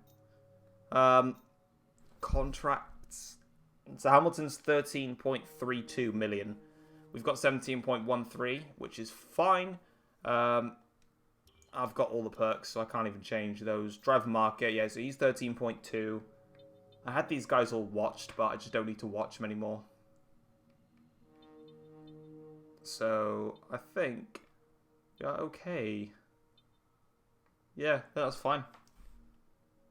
Contracts. So Hamilton's 13.32 million. We've got 17.13, which is fine. I've got all the perks, so I can't even change those. Driver market, yeah, so he's 13.2. I had these guys all watched, but I just don't need to watch them anymore. So, I think... yeah, okay. Yeah, that's fine.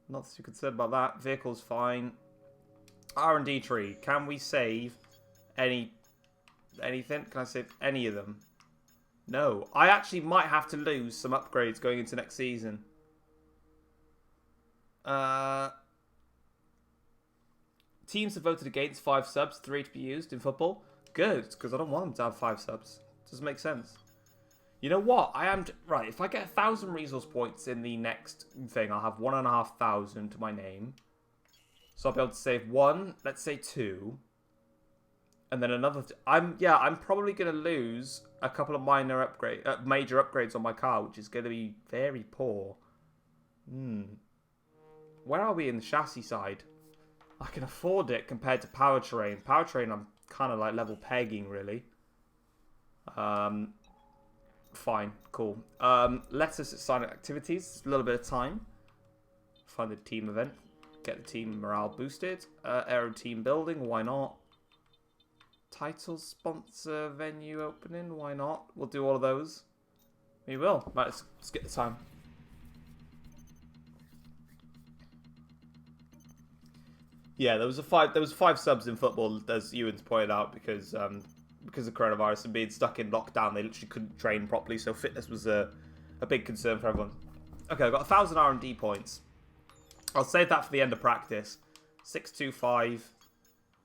Not too concerned about that. Vehicle's fine. R&D tree. Can we save anything? Can I save any of them? No. I actually might have to lose some upgrades going into next season. Teams have voted against 5 subs, 3 to be used in football. Good, because I don't want them to have 5 subs. Doesn't make sense. You know what? Right, if I get 1,000 resource points in the next thing, I'll have 1,500 to my name. So I'll be able to save 1, let's say 2. And then another... I'm probably going to lose a couple of major upgrades on my car, which is going to be very poor. Where are we in the chassis side? I can afford it compared to powertrain. Powertrain, I'm kind of like level pegging, really. Fine, cool. Let us assign activities. A little bit of time. Find the team event. Get the team morale boosted. Aero team building, why not? Title sponsor venue opening, why not? We'll do all of those. We will. Right, let's get the time. Yeah, there was 5 subs in football, as Ewan's pointed out, because of coronavirus and being stuck in lockdown, they literally couldn't train properly, so fitness was a big concern for everyone. Okay, I've got 1,000 R&D points. I'll save that for the end of practice. 625,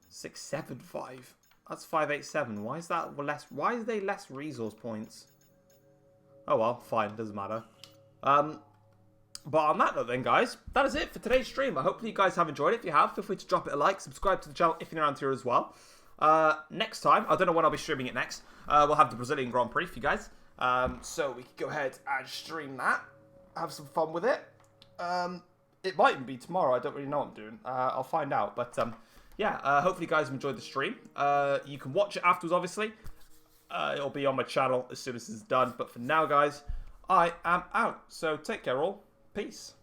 675. That's 587. Why is that less? Why is they less resource points? Oh well, fine, doesn't matter. But on that note then, guys, that is it for today's stream. I hope you guys have enjoyed it. If you have, feel free to drop it a like, subscribe to the channel if you're around here as well. Next time, I don't know when I'll be streaming it next. We'll have the Brazilian Grand Prix for you guys. So we can go ahead and stream that. Have some fun with it. It might even be tomorrow. I don't really know what I'm doing. I'll find out. But yeah, hopefully you guys have enjoyed the stream. You can watch it afterwards, obviously. It'll be on my channel as soon as it's done. But for now, guys, I am out. So take care all. Peace.